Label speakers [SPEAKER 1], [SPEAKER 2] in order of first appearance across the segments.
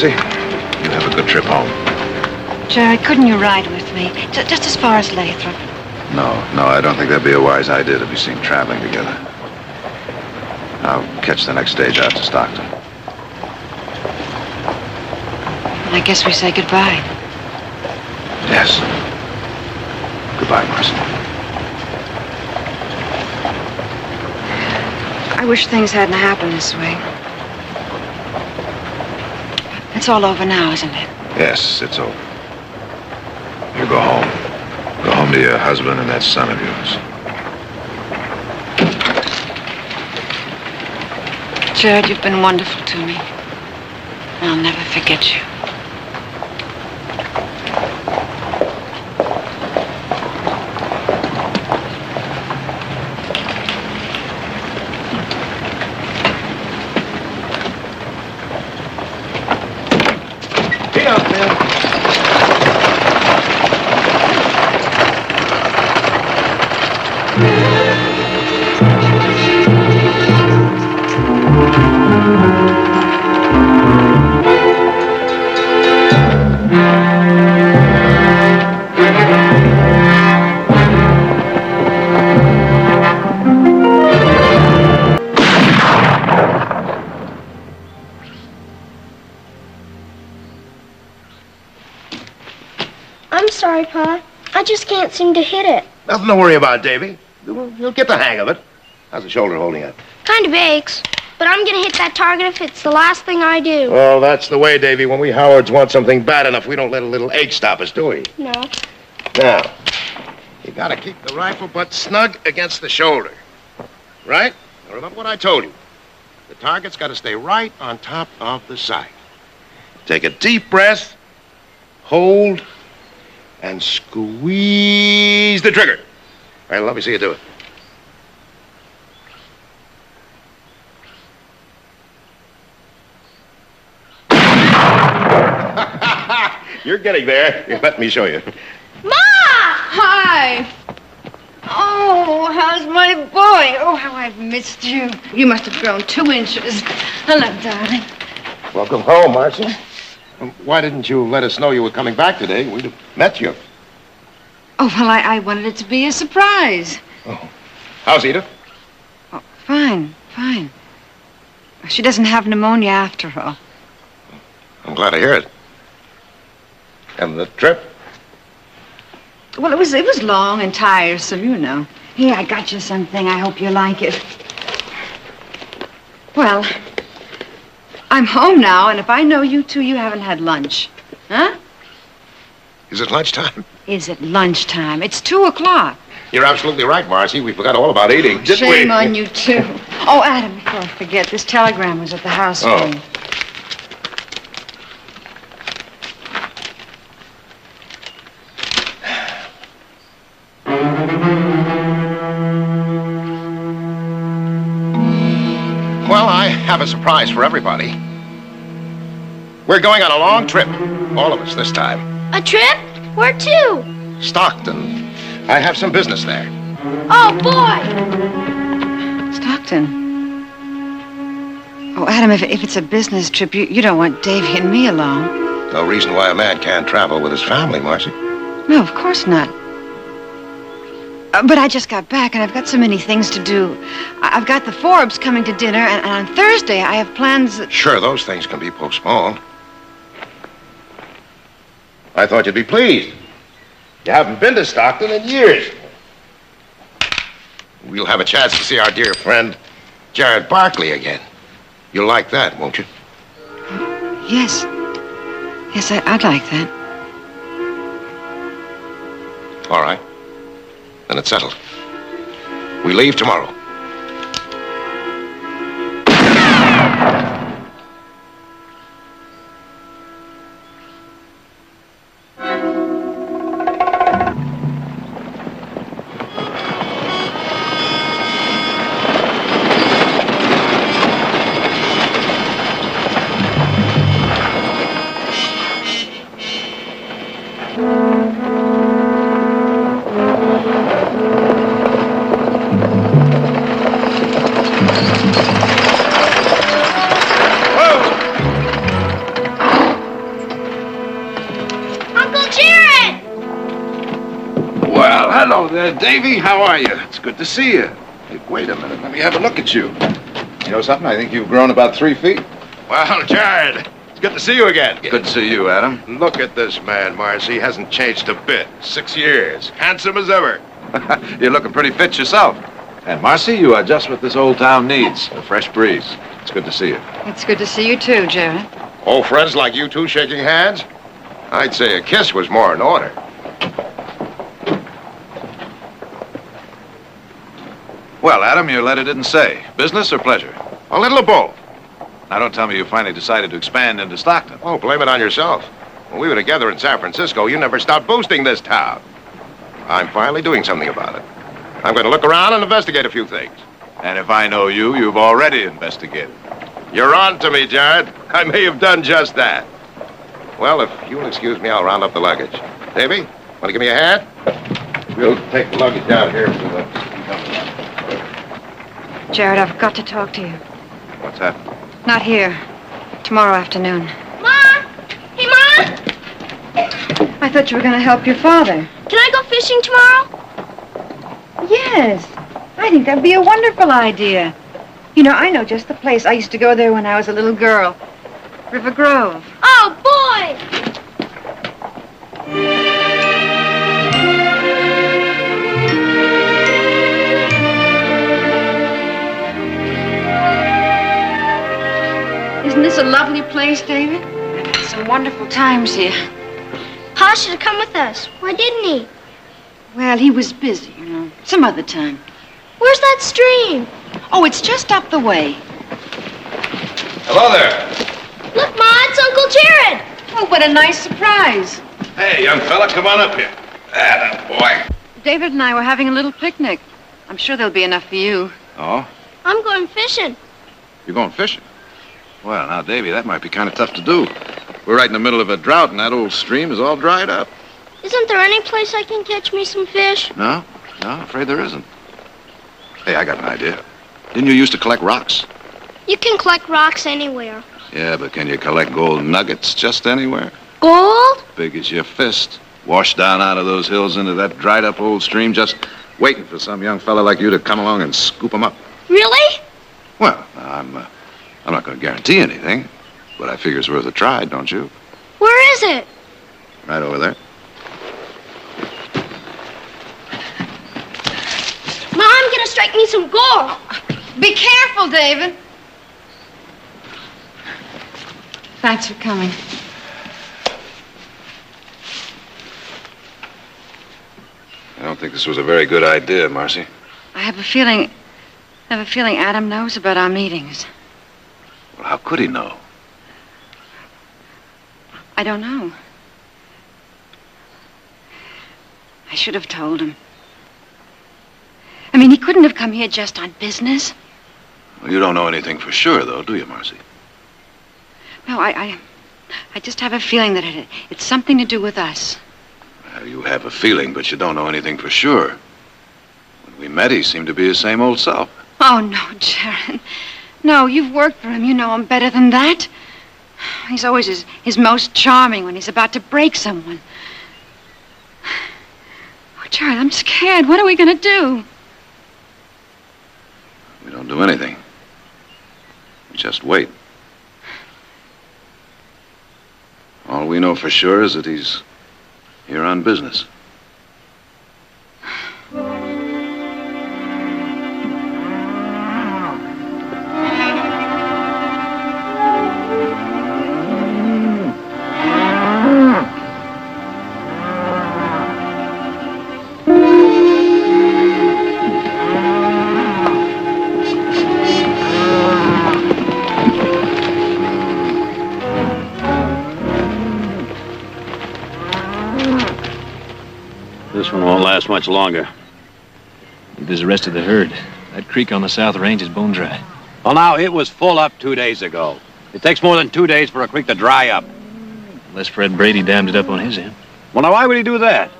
[SPEAKER 1] You have a good trip home.
[SPEAKER 2] Jared, couldn't you ride with me? Just as far as Lathrop.
[SPEAKER 1] No, I don't think that'd be a wise idea to be seen traveling together. I'll catch the next stage out to Stockton.
[SPEAKER 2] I guess we say goodbye.
[SPEAKER 1] Yes. Goodbye, Marcy.
[SPEAKER 2] I wish things hadn't happened this way. It's all over now, isn't it?
[SPEAKER 1] Yes, it's over. You go home. Go home to your husband and that son of yours.
[SPEAKER 2] Jared, you've been wonderful to me. I'll never forget you.
[SPEAKER 3] Sorry, Pa. I just can't seem to hit it.
[SPEAKER 4] Nothing to worry about, Davy. You'll get the hang of it. How's the shoulder holding up?
[SPEAKER 3] Kind of aches, but I'm gonna hit that target if it's the last thing I do.
[SPEAKER 4] Well, that's the way, Davy. When we Howards want something bad enough, we don't let a little ache stop us, do we?
[SPEAKER 3] No.
[SPEAKER 4] Now, you gotta keep the rifle butt snug against the shoulder. Right? Now, remember what I told you. The target's gotta stay right on top of the sight. Take a deep breath, hold, and squeeze the trigger. All right, let me see you do it. You're getting there. Here, let me show you.
[SPEAKER 3] Ma!
[SPEAKER 2] Hi. Oh, how's my boy? Oh, how I've missed you. You must have grown 2 inches. Hello, darling.
[SPEAKER 4] Welcome home, Marcy. Why didn't you let us know you were coming back today? We'd have met you.
[SPEAKER 2] Oh, well, I wanted it to be a surprise.
[SPEAKER 4] Oh. How's Edith?
[SPEAKER 2] Oh, fine. She doesn't have pneumonia after all.
[SPEAKER 4] I'm glad to hear it. And the trip?
[SPEAKER 2] Well, it was long and tiresome, you know. Here, I got you something. I hope you like it. Well, I'm home now, and if I know you two, you haven't had lunch. Huh?
[SPEAKER 4] Is it lunchtime?
[SPEAKER 2] Is it lunchtime? It's 2 o'clock.
[SPEAKER 4] You're absolutely right, Marcy. We forgot all about eating, didn't we?
[SPEAKER 2] Shame on you, too. Oh, Adam, before I forget, this telegram was at the house for you.
[SPEAKER 4] Well, I have a surprise for everybody. We're going on a long trip. All of us this time.
[SPEAKER 3] A trip? Where to?
[SPEAKER 4] Stockton. I have some business there.
[SPEAKER 3] Oh, boy!
[SPEAKER 2] Stockton. Oh, Adam, if it's a business trip, you don't want Davy and me along.
[SPEAKER 4] No reason why a man can't travel with his family, Marcy.
[SPEAKER 2] No, of course not. But I just got back, and I've got so many things to do. I've got the Forbes coming to dinner, and on Thursday I have plans that...
[SPEAKER 4] Sure, those things can be postponed. I thought you'd be pleased. You haven't been to Stockton in years. We'll have a chance to see our dear friend, Jared Barkley, again. You'll like that, won't you?
[SPEAKER 2] Yes. Yes, I'd like that.
[SPEAKER 4] All right. Then it's settled. We leave tomorrow.
[SPEAKER 1] Davy. How are you? It's good to see you. Hey, wait a minute. Let me have a look at you. You know something? I think you've grown about 3 feet.
[SPEAKER 4] Well, Jared, it's good to see you again.
[SPEAKER 1] Good to see you, Adam.
[SPEAKER 4] Look at this man, Marcy. He hasn't changed a bit. 6 years. Handsome as ever.
[SPEAKER 1] You're looking pretty fit yourself. And Marcy, you are just what this old town needs. A fresh breeze. It's good to see you.
[SPEAKER 2] It's good to see you too, Jared.
[SPEAKER 4] Old friends like you two shaking hands? I'd say a kiss was more in order.
[SPEAKER 1] Well, Adam, your letter didn't say. Business or pleasure?
[SPEAKER 4] A little of both.
[SPEAKER 1] Now, don't tell me you finally decided to expand into Stockton.
[SPEAKER 4] Oh, blame it on yourself. When we were together in San Francisco, you never stopped boosting this town. I'm finally doing something about it. I'm going to look around and investigate a few things.
[SPEAKER 1] And if I know you, you've already investigated.
[SPEAKER 4] You're on to me, Jared. I may have done just that. Well, if you'll excuse me, I'll round up the luggage. Davy, want to give me a hand? We'll take the luggage down here to
[SPEAKER 2] Jared, I've got to talk to you.
[SPEAKER 1] What's that?
[SPEAKER 2] Not here. Tomorrow afternoon.
[SPEAKER 3] Mom! Hey, Mom!
[SPEAKER 2] I thought you were going to help your father.
[SPEAKER 3] Can I go fishing tomorrow?
[SPEAKER 2] Yes. I think that'd be a wonderful idea. You know, I know just the place. I used to go there when I was a little girl. River Grove.
[SPEAKER 3] Oh, boy!
[SPEAKER 2] Isn't this a lovely place, David? I've had some wonderful times here.
[SPEAKER 3] Pa should have come with us. Why didn't he?
[SPEAKER 2] Well, he was busy, you know. Some other time.
[SPEAKER 3] Where's that stream?
[SPEAKER 2] Oh, it's just up the way.
[SPEAKER 1] Hello there.
[SPEAKER 3] Look, Ma, it's Uncle Jared.
[SPEAKER 2] Oh, what a nice surprise.
[SPEAKER 1] Hey, young fella, come on up here. Atta boy.
[SPEAKER 2] David and I were having a little picnic. I'm sure there'll be enough for you.
[SPEAKER 1] Oh?
[SPEAKER 3] I'm going fishing.
[SPEAKER 1] You're going fishing? Well, now, Davy, that might be kind of tough to do. We're right in the middle of a drought, and that old stream is all dried up.
[SPEAKER 3] Isn't there any place I can catch me some fish?
[SPEAKER 1] No, I'm afraid there isn't. Hey, I got an idea. Didn't you used to collect rocks?
[SPEAKER 3] You can collect rocks anywhere.
[SPEAKER 1] Yeah, but can you collect gold nuggets just anywhere?
[SPEAKER 3] Gold?
[SPEAKER 1] Big as your fist. Washed down out of those hills into that dried up old stream, just waiting for some young fella like you to come along and scoop 'em up.
[SPEAKER 3] Really?
[SPEAKER 1] Well, I'm not going to guarantee anything, but I figure it's worth a try, don't you?
[SPEAKER 3] Where is it?
[SPEAKER 1] Right over there.
[SPEAKER 3] Mom, gonna strike me some gold.
[SPEAKER 2] Be careful, David. Thanks for coming.
[SPEAKER 1] I don't think this was a very good idea, Marcy.
[SPEAKER 2] I have a feeling Adam knows about our meetings.
[SPEAKER 1] Well, how could he know?
[SPEAKER 2] I don't know. I should have told him. I mean, he couldn't have come here just on business.
[SPEAKER 1] Well, you don't know anything for sure, though, do you, Marcy?
[SPEAKER 2] No, I just have a feeling that it's something to do with us.
[SPEAKER 1] Well, you have a feeling, but you don't know anything for sure. When we met, he seemed to be his same old self.
[SPEAKER 2] Oh, no, Jared. No, you've worked for him. You know him better than that. He's always his most charming when he's about to break someone. Oh, Jared, I'm scared. What are we going to do?
[SPEAKER 1] We don't do anything. We just wait. All we know for sure is that he's here on business.
[SPEAKER 5] This one won't last much longer.
[SPEAKER 6] There's the rest of the herd. That creek on the south range is bone dry.
[SPEAKER 5] Well, now, it was full up 2 days ago. It takes more than 2 days for a creek to dry up.
[SPEAKER 6] Unless Fred Brady dammed it up on his end.
[SPEAKER 5] Well, now, why would he do that?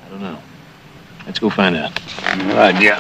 [SPEAKER 6] I don't know. Let's go find out.
[SPEAKER 5] Good idea.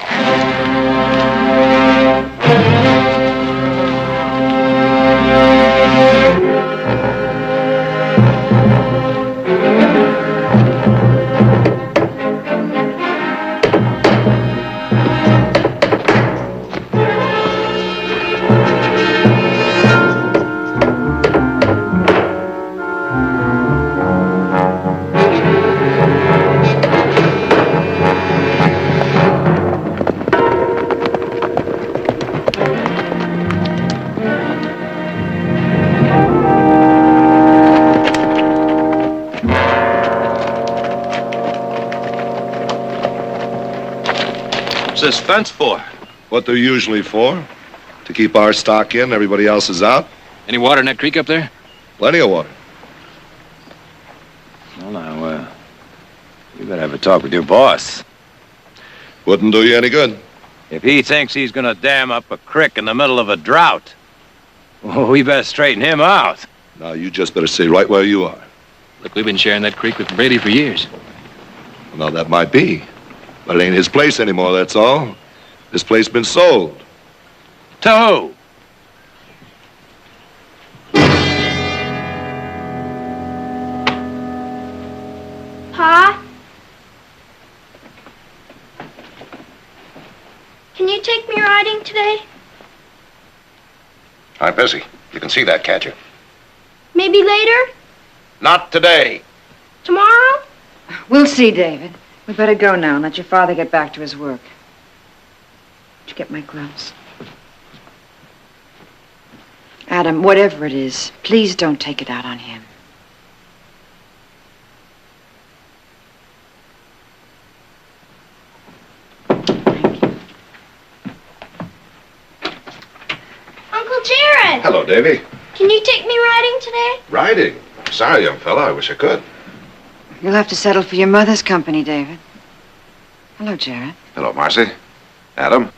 [SPEAKER 5] this fence for?
[SPEAKER 7] What they're usually for. To keep our stock in, everybody else is out.
[SPEAKER 6] Any water in that creek up there?
[SPEAKER 7] Plenty of water.
[SPEAKER 5] Well, now, you better have a talk with your boss.
[SPEAKER 7] Wouldn't do you any good.
[SPEAKER 5] If he thinks he's gonna dam up a creek in the middle of a drought, well, we better straighten him out.
[SPEAKER 7] Now, you just better stay right where you are.
[SPEAKER 6] Look, we've been sharing that creek with Brady for years.
[SPEAKER 7] Well, now, that might be. But it ain't his place anymore, that's all. This place been sold.
[SPEAKER 5] To who?
[SPEAKER 3] Pa? Can you take me riding today?
[SPEAKER 4] I'm busy. You can see that, can't you?
[SPEAKER 3] Maybe later?
[SPEAKER 4] Not today.
[SPEAKER 3] Tomorrow?
[SPEAKER 2] We'll see, David. We better go now and let your father get back to his work. Did you get my gloves? Adam, whatever it is, please don't take it out on him.
[SPEAKER 3] Uncle Jared!
[SPEAKER 4] Hello, Davy.
[SPEAKER 3] Can you take me riding today?
[SPEAKER 4] Riding? Sorry, young fella. I wish I could.
[SPEAKER 2] You'll have to settle for your mother's company, David. Hello, Jared.
[SPEAKER 1] Hello, Marcy. Adam.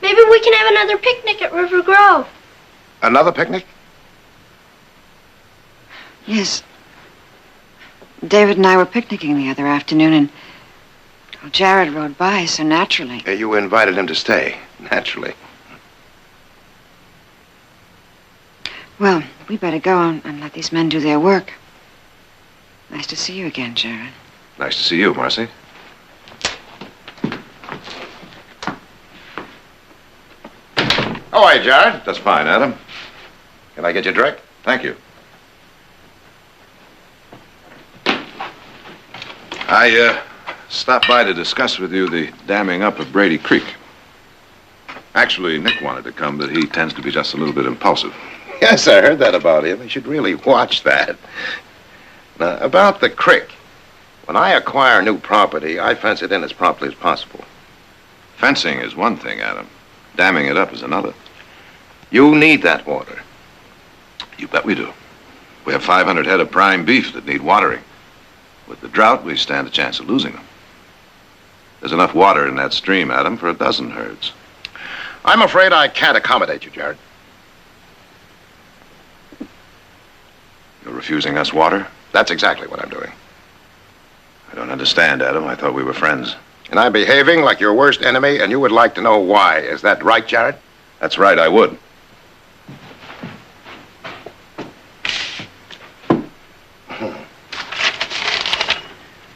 [SPEAKER 3] Maybe we can have another picnic at River Grove.
[SPEAKER 4] Another picnic?
[SPEAKER 2] Yes. David and I were picnicking the other afternoon, and Jared rode by, so naturally.
[SPEAKER 1] You invited him to stay, naturally.
[SPEAKER 2] Well, we better go and let these men do their work. Nice to see you again, Jared.
[SPEAKER 1] Nice to see you, Marcy.
[SPEAKER 4] How are you, Jared?
[SPEAKER 1] That's fine, Adam.
[SPEAKER 4] Can I get your drink?
[SPEAKER 1] Thank you. I stopped by to discuss with you the damming up of Brady Creek. Actually, Nick wanted to come, but he tends to be just a little bit impulsive.
[SPEAKER 4] Yes, I heard that about him. You should really watch that. Now, about the creek. When I acquire new property, I fence it in as promptly as possible.
[SPEAKER 1] Fencing is one thing, Adam. Damming it up is another.
[SPEAKER 4] You need that water.
[SPEAKER 1] You bet we do. We have 500 head of prime beef that need watering. With the drought, we stand a chance of losing them. There's enough water in that stream, Adam, for a dozen herds.
[SPEAKER 4] I'm afraid I can't accommodate you, Jared.
[SPEAKER 1] You're refusing us water?
[SPEAKER 4] That's exactly what I'm doing.
[SPEAKER 1] I don't understand, Adam. I thought we were friends.
[SPEAKER 4] And I'm behaving like your worst enemy, and you would like to know why. Is that right, Jared?
[SPEAKER 1] That's right, I would.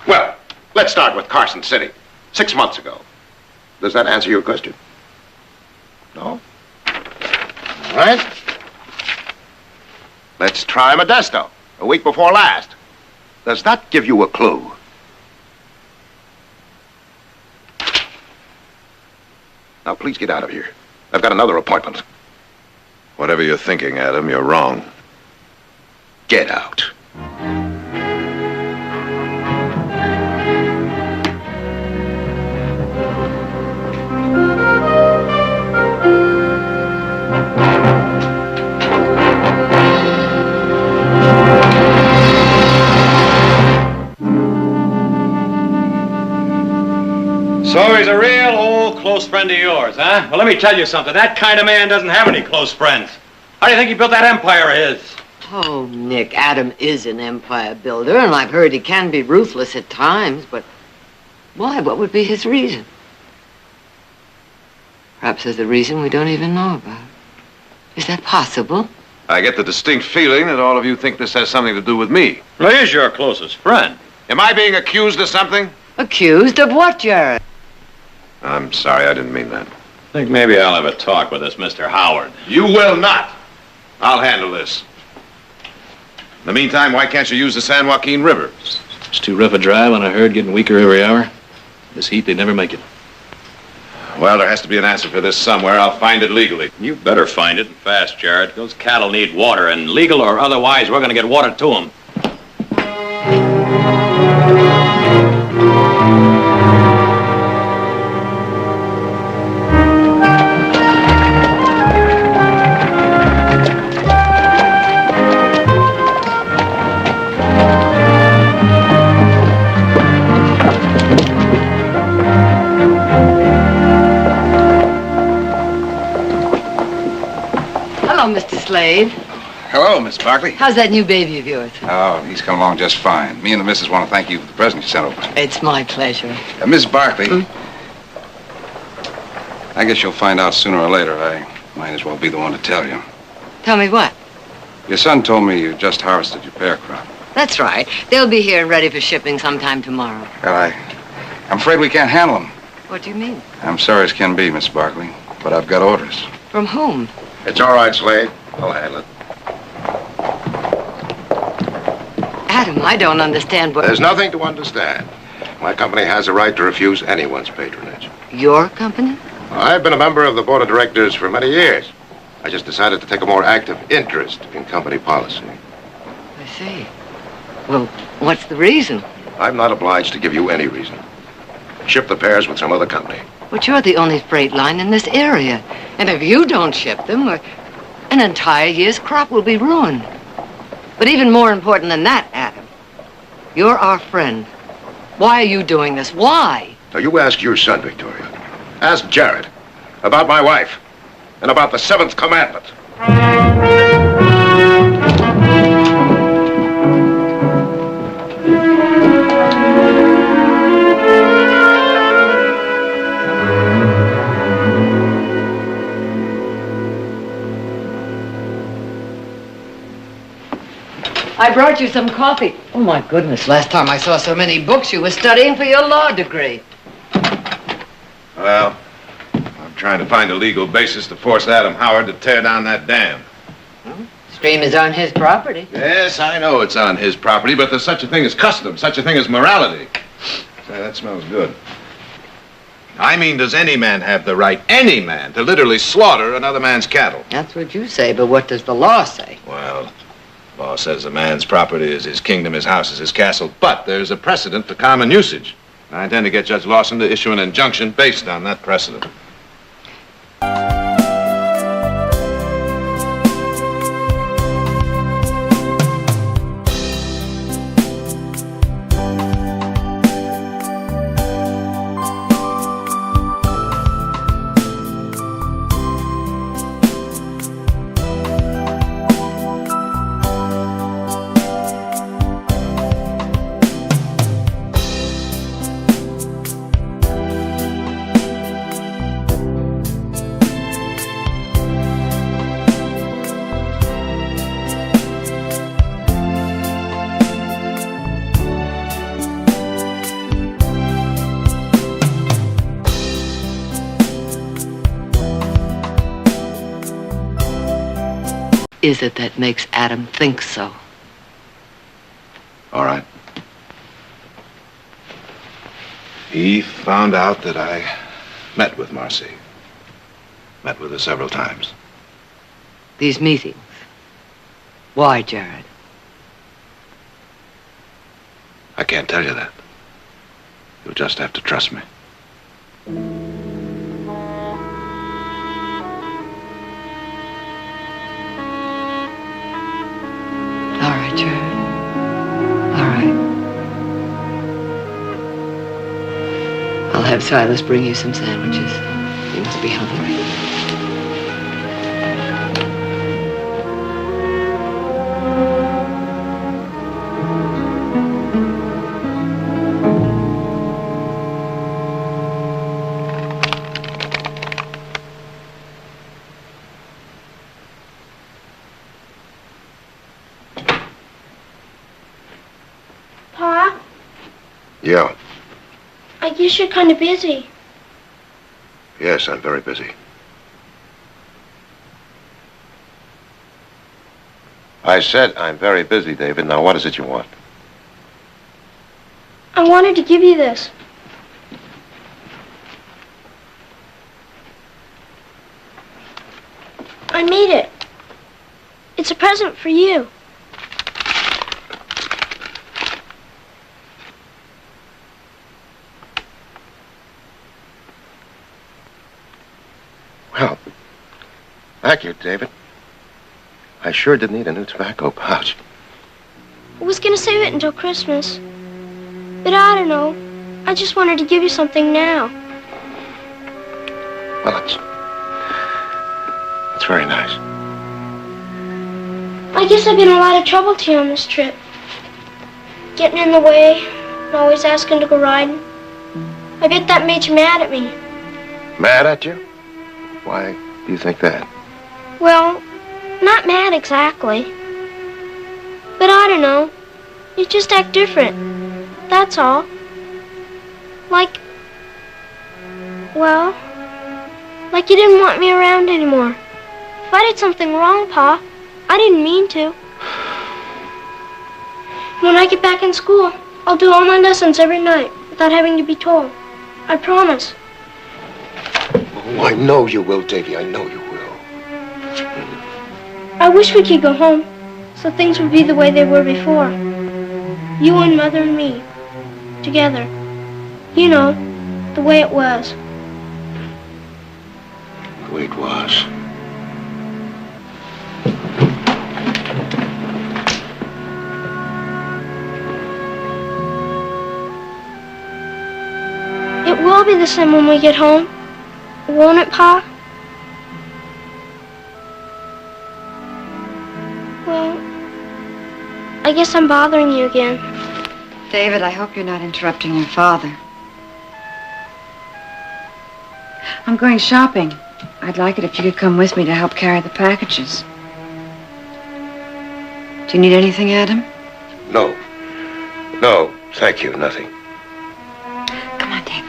[SPEAKER 4] Well, let's start with Carson City. 6 months ago. Does that answer your question? No? All right. Let's try Modesto, a week before last. Does that give you a clue? Now, please get out of here. I've got another appointment.
[SPEAKER 1] Whatever you're thinking, Adam, you're wrong.
[SPEAKER 4] Get out.
[SPEAKER 5] So he's a real old close friend of yours, huh? Well, let me tell you something. That kind of man doesn't have any close friends. How do you think he built that empire of his?
[SPEAKER 8] Oh, Nick, Adam is an empire builder, and I've heard he can be ruthless at times, but why? What would be his reason? Perhaps there's a reason we don't even know about. Is that possible?
[SPEAKER 1] I get the distinct feeling that all of you think this has something to do with me.
[SPEAKER 5] Well, he's your closest friend.
[SPEAKER 1] Am I being accused of something?
[SPEAKER 8] Accused of what, Jared?
[SPEAKER 1] I'm sorry, I didn't mean that.
[SPEAKER 5] I think maybe I'll have a talk with this Mr. Howard.
[SPEAKER 1] You will not. I'll handle this. In the meantime, why can't you use the San Joaquin River?
[SPEAKER 6] It's too rough a drive on a herd getting weaker every hour. This heat, they'd never make it.
[SPEAKER 1] Well, there has to be an answer for this somewhere. I'll find it legally.
[SPEAKER 5] You better find it fast, Jared. Those cattle need water, and legal or otherwise, we're going to get water to them.
[SPEAKER 8] Hello, Mr. Slade.
[SPEAKER 9] Hello, Miss Barkley.
[SPEAKER 8] How's that new baby of yours?
[SPEAKER 9] Oh, he's come along just fine. Me and the missus want to thank you for the present you sent over.
[SPEAKER 8] It's my pleasure.
[SPEAKER 9] Miss Barkley, I guess you'll find out sooner or later. I might as well be the one to tell you.
[SPEAKER 8] Tell me what?
[SPEAKER 9] Your son told me you just harvested your pear crop.
[SPEAKER 8] That's right. They'll be here and ready for shipping sometime tomorrow.
[SPEAKER 9] Well, I'm afraid we can't handle them.
[SPEAKER 8] What do you mean?
[SPEAKER 9] I'm sorry as can be, Miss Barkley, but I've got orders.
[SPEAKER 8] From whom?
[SPEAKER 4] It's all right, Slade. I'll handle it.
[SPEAKER 8] Adam, I don't understand what...
[SPEAKER 4] There's nothing to understand. My company has a right to refuse anyone's patronage.
[SPEAKER 8] Your company?
[SPEAKER 4] I've been a member of the board of directors for many years. I just decided to take a more active interest in company policy.
[SPEAKER 8] I see. Well, what's the reason?
[SPEAKER 4] I'm not obliged to give you any reason. Ship the pears with some other company.
[SPEAKER 8] But you're the only freight line in this area. And if you don't ship them, an entire year's crop will be ruined. But even more important than that, Adam, you're our friend. Why are you doing this? Why?
[SPEAKER 4] Now, you ask your son, Victoria. Ask Jared about my wife and about the seventh commandment.
[SPEAKER 8] I brought you some coffee. Oh, my goodness. Last time I saw so many books, you were studying for your law degree.
[SPEAKER 1] Well, I'm trying to find a legal basis to force Adam Howard to tear down that dam.
[SPEAKER 8] Stream is on his property.
[SPEAKER 1] Yes, I know it's on his property, but there's such a thing as custom, such a thing as morality. Say, that smells good. I mean, does any man have the right, any man, to literally slaughter another man's cattle?
[SPEAKER 8] That's what you say, but what does the law say?
[SPEAKER 1] Well, the law says a man's property is his kingdom, his house is his castle, but there's a precedent for common usage. I intend to get Judge Lawson to issue an injunction based on that precedent.
[SPEAKER 8] Is it that makes Adam think so?
[SPEAKER 1] All right. He found out that I met with Marcy. Met with her several times.
[SPEAKER 8] These meetings. Why, Jared?
[SPEAKER 1] I can't tell you that. You'll just have to trust me.
[SPEAKER 8] All right, Jared. All right. I'll have Silas bring you some sandwiches. You must be hungry.
[SPEAKER 3] Pa,
[SPEAKER 4] Yeah.
[SPEAKER 3] I guess you're kind of busy.
[SPEAKER 4] Yes, I'm very busy. I said I'm very busy, David. Now, what is it you want?
[SPEAKER 3] I wanted to give you this. I made it. It's a present for you.
[SPEAKER 4] Well, thank you, David. I sure did need a new tobacco pouch.
[SPEAKER 3] I was gonna save it until Christmas. But I don't know. I just wanted to give you something now.
[SPEAKER 4] Well, it's very nice.
[SPEAKER 3] I guess I've been in a lot of trouble to you on this trip. Getting in the way, and always asking to go riding. I bet that made you mad at me.
[SPEAKER 4] Mad at you? Why do you think that?
[SPEAKER 3] Well, not mad exactly. But I don't know. You just act different. That's all. Like you didn't want me around anymore. If I did something wrong, Pa, I didn't mean to. When I get back in school, I'll do all my lessons every night without having to be told. I promise.
[SPEAKER 4] Oh, I know you will, Davy. I know you will.
[SPEAKER 3] I wish we could go home so things would be the way they were before. You and Mother and me, together. You know, the way it was.
[SPEAKER 4] The way it was.
[SPEAKER 3] It will be the same when we get home, won't it, Pa? Well, I guess I'm bothering you again.
[SPEAKER 2] David, I hope you're not interrupting your father. I'm going shopping. I'd like it if you could come with me to help carry the packages. Do you need anything, Adam?
[SPEAKER 4] No. No, thank you, nothing.
[SPEAKER 2] Come on, Dave.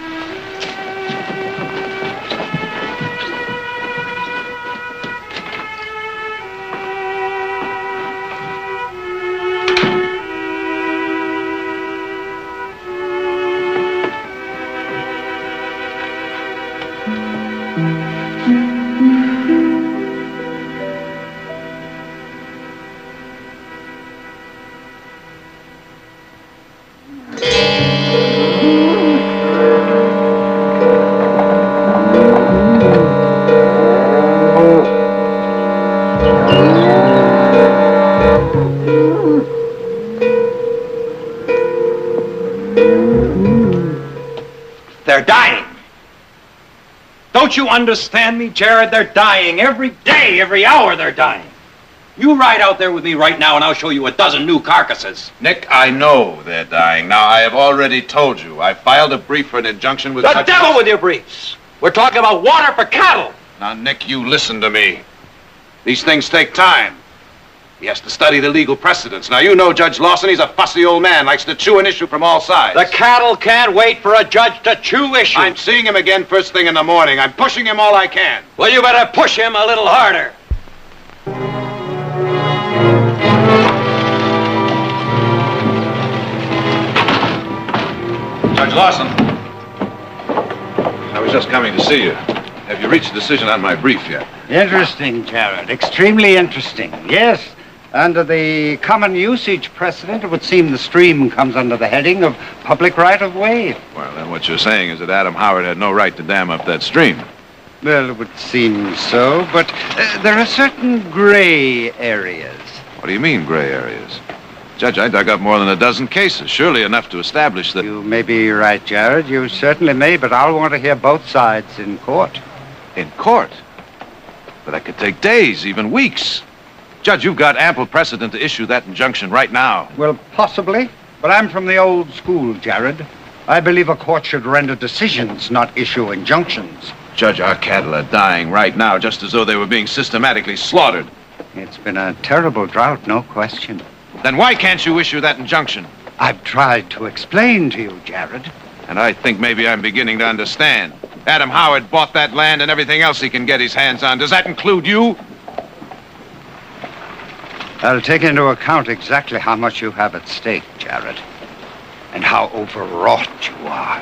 [SPEAKER 5] They're dying. Don't you understand me, Jared? They're dying every day, every hour they're dying. You ride out there with me right now and I'll show you a dozen new carcasses.
[SPEAKER 1] Nick, I know they're dying. Now, I have already told you. I filed a brief for an injunction with...
[SPEAKER 5] The devil with your briefs! We're talking about water for cattle!
[SPEAKER 1] Now, Nick, you listen to me. These things take time. He has to study the legal precedents. Now, you know Judge Lawson, he's a fussy old man, likes to chew an issue from all sides.
[SPEAKER 5] The cattle can't wait for a judge to chew issues.
[SPEAKER 1] I'm seeing him again first thing in the morning. I'm pushing him all I can.
[SPEAKER 5] Well, you better push him a little harder.
[SPEAKER 1] Judge Lawson, I was just coming to see you. Have you reached a decision on my brief yet?
[SPEAKER 10] Interesting, Jared. Extremely interesting. Yes. Under the common usage precedent, it would seem the stream comes under the heading of public right-of-way.
[SPEAKER 1] Well, then what you're saying is that Adam Howard had no right to dam up that stream.
[SPEAKER 10] Well, it would seem so, but there are certain gray areas.
[SPEAKER 1] What do you mean, gray areas? Judge, I dug up more than a dozen cases, surely enough to establish that...
[SPEAKER 10] You may be right, Jared. You certainly may, but I'll want to hear both sides in court.
[SPEAKER 1] In court? But that could take days, even weeks. Judge, you've got ample precedent to issue that injunction right now.
[SPEAKER 10] Well, possibly, but I'm from the old school, Jared. I believe a court should render decisions, not issue injunctions.
[SPEAKER 1] Judge, our cattle are dying right now, just as though they were being systematically slaughtered.
[SPEAKER 10] It's been a terrible drought, no question.
[SPEAKER 1] Then why can't you issue that injunction?
[SPEAKER 10] I've tried to explain to you, Jared.
[SPEAKER 1] And I think maybe I'm beginning to understand. Adam Howard bought that land and everything else he can get his hands on. Does that include you?
[SPEAKER 10] I'll take into account exactly how much you have at stake, Jared, and how overwrought you are.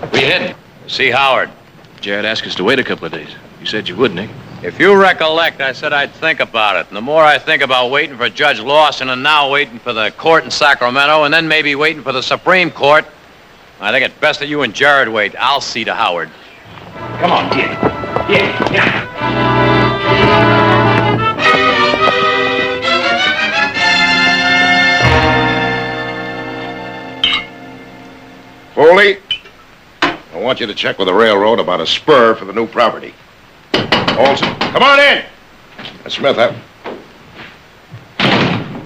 [SPEAKER 6] Where you heading?
[SPEAKER 5] See Howard.
[SPEAKER 6] Jared asked us to wait a couple of days. You said you would, Nick.
[SPEAKER 5] If you recollect, I said I'd think about it. And the more I think about waiting for Judge Lawson and now waiting for the court in Sacramento and then maybe waiting for the Supreme Court, I think it's best that you and Jared wait. I'll see to Howard. Come on, yeah.
[SPEAKER 4] want you to check with the railroad about a spur for the new property. Olson, come on in! Smith,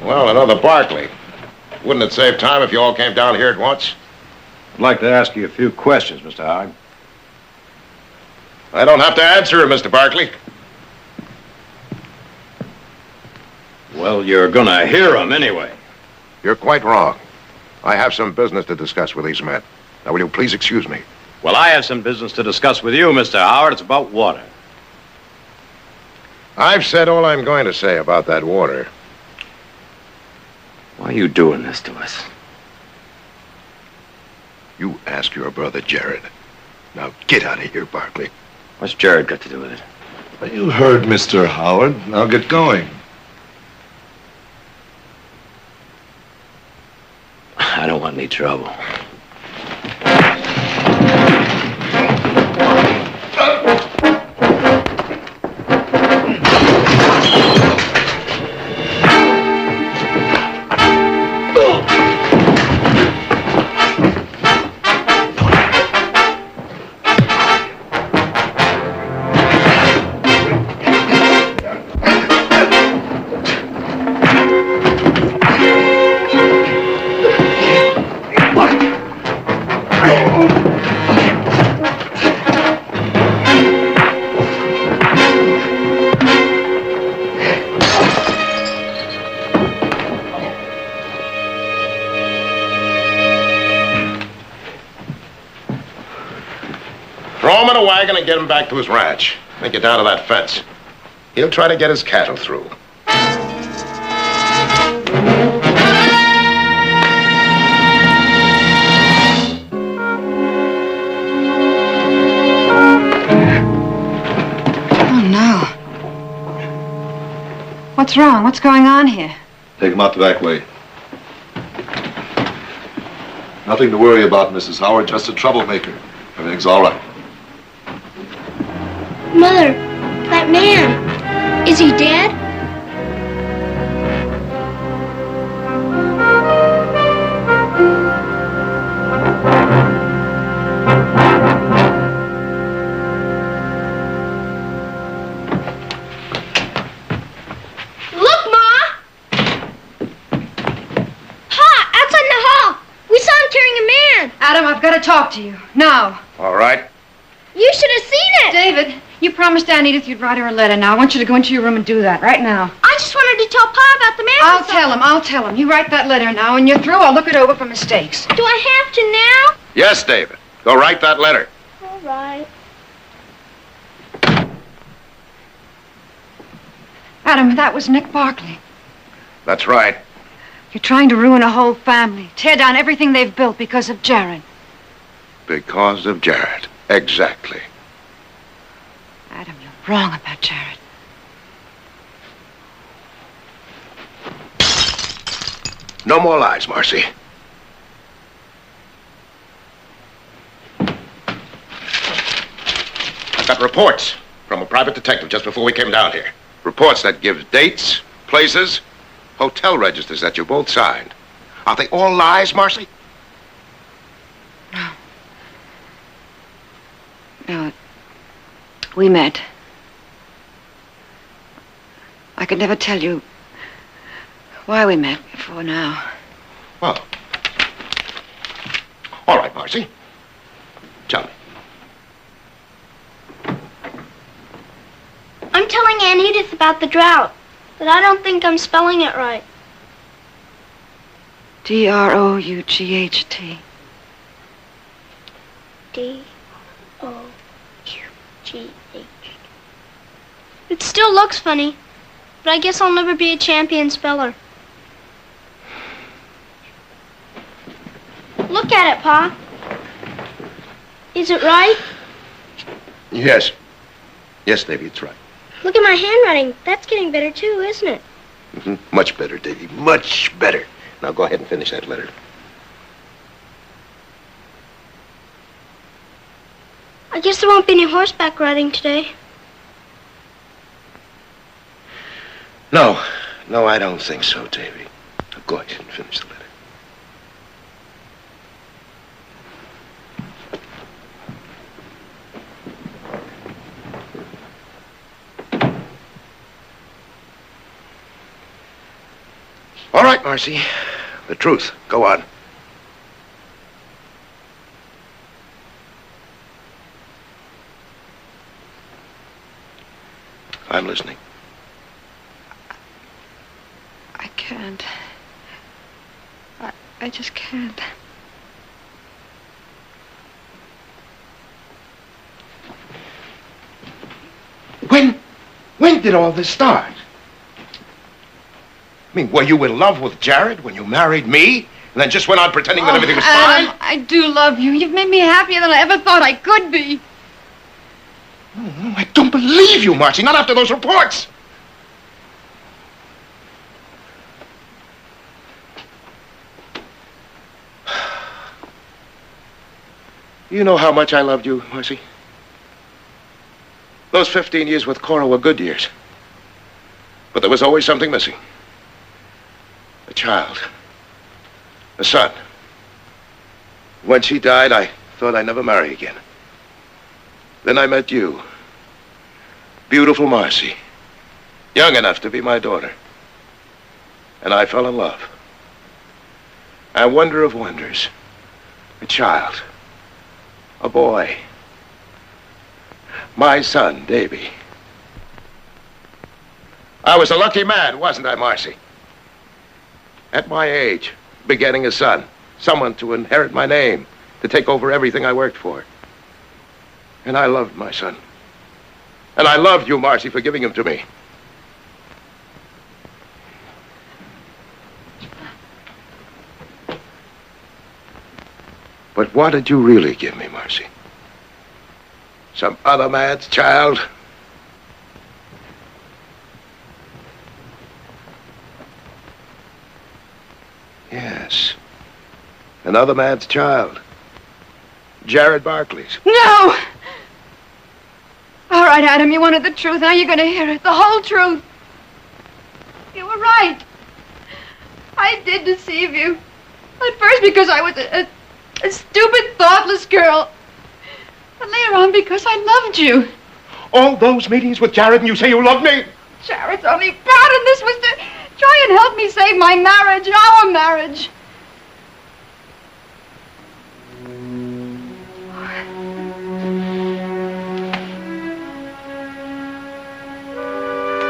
[SPEAKER 4] Well, another Barkley. Wouldn't it save time if you all came down here at once?
[SPEAKER 5] I'd like to ask you a few questions, Mr. Howard.
[SPEAKER 4] I don't have to answer it, Mr. Barkley.
[SPEAKER 5] Well, you're gonna hear them anyway.
[SPEAKER 4] You're quite wrong. I have some business to discuss with these men. Now, will you please excuse me?
[SPEAKER 5] Well, I have some business to discuss with you, Mr. Howard. It's about water.
[SPEAKER 4] I've said all I'm going to say about that water.
[SPEAKER 5] Why are you doing this to us?
[SPEAKER 4] You ask your brother, Jared. Now, get out of here, Barkley.
[SPEAKER 5] What's Jared got to do with it?
[SPEAKER 7] Well, you heard Mr. Howard. Now get going.
[SPEAKER 5] I don't want any trouble.
[SPEAKER 4] Wagon and get him back to his ranch. Then get down to that fence. He'll try to get his cattle through.
[SPEAKER 2] Oh, no. What's wrong? What's going on here?
[SPEAKER 7] Take him out the back way. Nothing to worry about, Mrs. Howard. Just a troublemaker. Everything's all right.
[SPEAKER 3] Mother, that man, is he dead? Look, Ma! Pa, outside in the hall. We saw him carrying a man.
[SPEAKER 2] Adam, I've got to talk to you. Now.
[SPEAKER 4] All right.
[SPEAKER 3] You should have seen it.
[SPEAKER 2] David, you promised Aunt Edith you'd write her a letter. Now, I want you to go into your room and do that right now.
[SPEAKER 3] I just wanted to tell Pa about the man.
[SPEAKER 2] I'll tell him. You write that letter now. When you're through, I'll look it over for mistakes.
[SPEAKER 3] Do I have to now?
[SPEAKER 4] Yes, David. Go write that letter.
[SPEAKER 3] All right.
[SPEAKER 2] Adam, that was Nick Barkley.
[SPEAKER 4] That's right.
[SPEAKER 2] You're trying to ruin a whole family. Tear down everything they've built because of Jared.
[SPEAKER 4] Because of Jared. Exactly.
[SPEAKER 2] Adam, you're wrong about Jared.
[SPEAKER 4] No more lies, Marcy. I've got reports from a private detective just before we came down here. Reports that give dates, places, hotel registers that you both signed. Are they all lies, Marcy?
[SPEAKER 2] No. We met. I could never tell you why we met before now.
[SPEAKER 4] Well. All right, Marcy. Tell me.
[SPEAKER 3] I'm telling Aunt Edith about the drought, but I don't think I'm spelling it right.
[SPEAKER 2] D-R-O-U-G-H-T.
[SPEAKER 3] D-O-U-G-H. It still looks funny, but I guess I'll never be a champion speller. Look at it, Pa. Is it right?
[SPEAKER 4] Yes. Yes, Davy, it's right.
[SPEAKER 3] Look at my handwriting. That's getting better too, isn't it?
[SPEAKER 4] Mm-hmm. Much better, Davy. Much better. Now go ahead and finish that letter.
[SPEAKER 3] I guess there won't be any horseback riding today.
[SPEAKER 4] No, I don't think so, Davy. Now go ahead and finish the letter. All right, Marcy. The truth. Go on. I'm listening.
[SPEAKER 2] I can't. I just can't.
[SPEAKER 4] When did all this start? I mean, were you in love with Jared when you married me? And then just went on pretending that everything was
[SPEAKER 2] Adam,
[SPEAKER 4] fine?
[SPEAKER 2] I do love you. You've made me happier than I ever thought I could be.
[SPEAKER 4] Oh, I don't believe you, Marcy. Not after those reports. You know how much I loved you, Marcy? Those 15 years with Cora were good years. But there was always something missing. A child. A son. When she died, I thought I'd never marry again. Then I met you. Beautiful Marcy. Young enough to be my daughter. And I fell in love. And wonder of wonders. A child. A boy. My son, Davy. I was a lucky man, wasn't I, Marcy? At my age, begetting a son. Someone to inherit my name. To take over everything I worked for. And I loved my son. And I loved you, Marcy, for giving him to me. But what did you really give me, Marcy? Some other man's child? Yes. Another man's child. Jared Barkley's.
[SPEAKER 2] No! All right, Adam, you wanted the truth. Now you're going to hear it. The whole truth. You were right. I did deceive you. At first because I was a stupid, thoughtless girl. But later on because I loved you.
[SPEAKER 4] All those meetings with Jared and you say you loved me?
[SPEAKER 2] Jared's only part of this was to try and help me save my marriage, our marriage.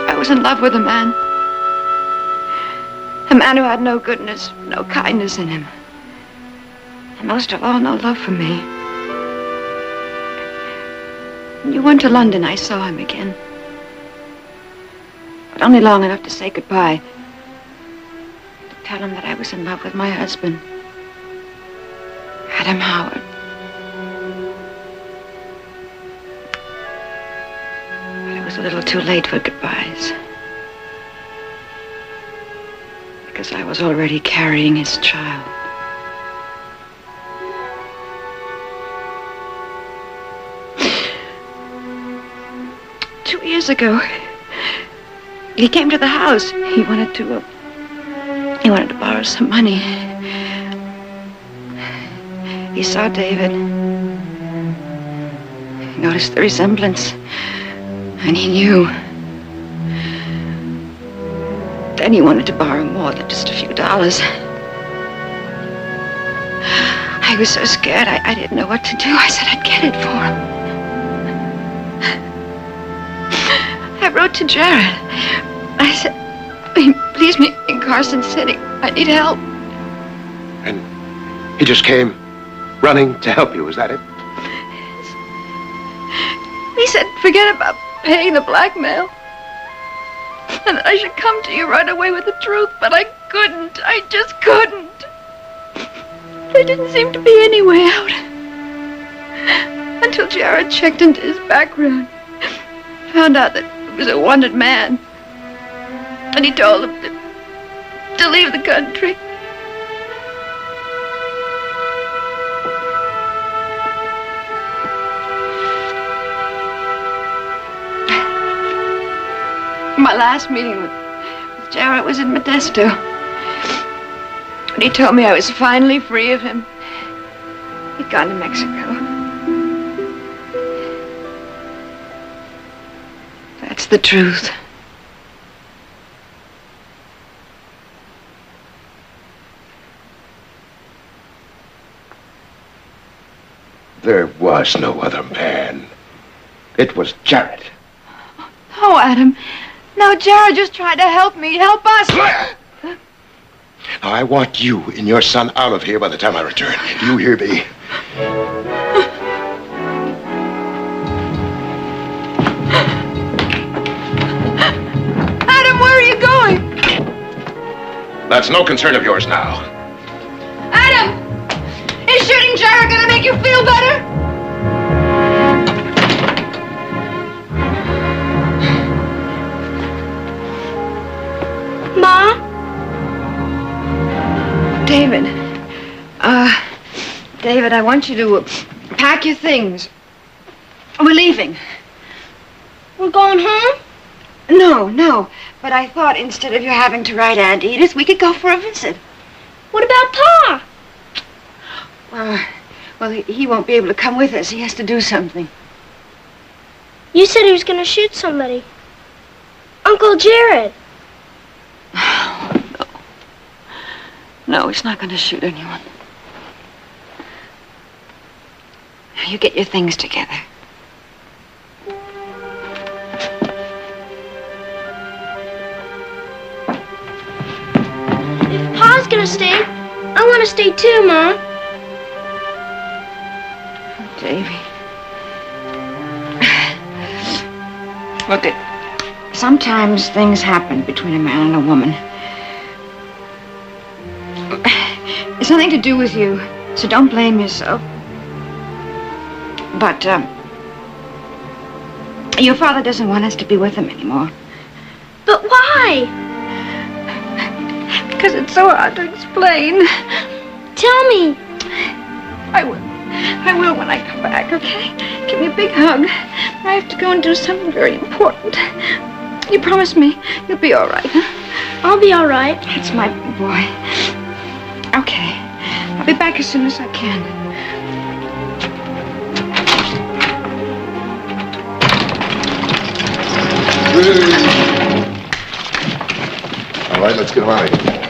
[SPEAKER 2] I was in love with a man. A man who had no goodness, no kindness in him. And most of all, no love for me. When you went to London, I saw him again. But only long enough to say goodbye. To tell him that I was in love with my husband, Adam Howard. But it was a little too late for goodbyes. Because I was already carrying his child. Years ago, he came to the house. He wanted to borrow some money. He saw David. He noticed the resemblance, and he knew. Then he wanted to borrow more than just a few dollars. I was so scared, I didn't know what to do. I said I'd get it for him. I wrote to Jared. I said, please meet me in Carson City. I need help.
[SPEAKER 4] And he just came running to help you, is that it?
[SPEAKER 2] He said, forget about paying the blackmail. And that I should come to you right away with the truth, but I couldn't. I just couldn't. There didn't seem to be any way out. Until Jared checked into his background. Found out that he was a wanted man. And he told him to leave the country. My last meeting with Jared was in Modesto. And he told me I was finally free of him. He'd gone to Mexico. That's the truth.
[SPEAKER 4] There was no other man. It was Jared.
[SPEAKER 2] No, Adam. No, Jared just tried to help me. Help us.
[SPEAKER 4] Now, I want you and your son out of here by the time I return. Do you hear me?
[SPEAKER 2] Adam, where are you going?
[SPEAKER 4] That's no concern of yours now.
[SPEAKER 2] Adam! Is shooting Jared gonna make you feel better?
[SPEAKER 3] Ma?
[SPEAKER 2] David. David, I want you to pack your things. We're leaving.
[SPEAKER 3] We're going home?
[SPEAKER 2] No. But I thought instead of you having to write Aunt Edith, we could go for a visit.
[SPEAKER 3] What about Pa?
[SPEAKER 2] Well, he won't be able to come with us. He has to do something.
[SPEAKER 3] You said he was going to shoot somebody. Uncle Jared.
[SPEAKER 2] No, he's not going to shoot anyone. You get your things together.
[SPEAKER 3] If Pa's going to stay, I want to stay too, Ma.
[SPEAKER 2] Davy. Look, sometimes things happen between a man and a woman. It's nothing to do with you, so don't blame yourself. But, your father doesn't want us to be with him anymore.
[SPEAKER 3] But why?
[SPEAKER 2] Because it's so hard to explain.
[SPEAKER 3] Tell me.
[SPEAKER 2] I will when I come back, okay? Give me a big hug. I have to go and do something very important. You promise me you'll be all right, huh?
[SPEAKER 3] I'll be all right.
[SPEAKER 2] That's my boy. Okay. I'll be back as soon as I can.
[SPEAKER 4] All right, let's get him out of here.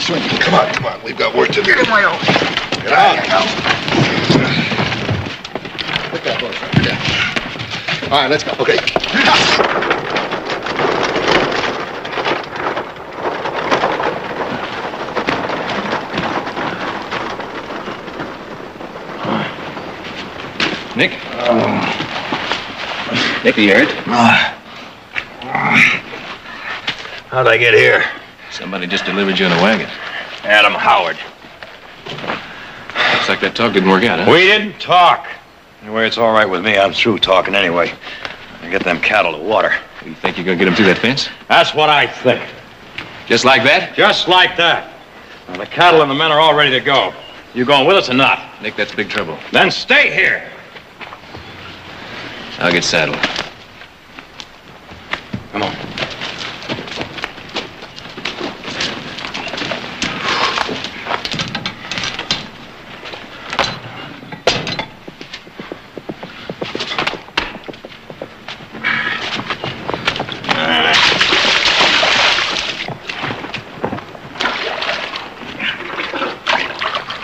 [SPEAKER 4] Swing, come on. We've got work to do. Get him, Mayo. Get out. Pick that horse up. Yeah. All right, let's go. Okay.
[SPEAKER 6] Nick? Nick, are you hurt?
[SPEAKER 5] How'd I get here?
[SPEAKER 6] Somebody just delivered you in a wagon.
[SPEAKER 5] Adam Howard.
[SPEAKER 6] Looks like that talk didn't work out, huh?
[SPEAKER 5] We didn't talk. Anyway, it's all right with me. I'm through talking anyway. I get them cattle to water.
[SPEAKER 6] You think you're gonna get them through that fence?
[SPEAKER 5] That's what I think.
[SPEAKER 6] Just like that?
[SPEAKER 5] Just like that. Now, the cattle and the men are all ready to go. You going with us or not?
[SPEAKER 6] Nick, that's big trouble.
[SPEAKER 5] Then stay here.
[SPEAKER 6] I'll get saddled.
[SPEAKER 5] Come on.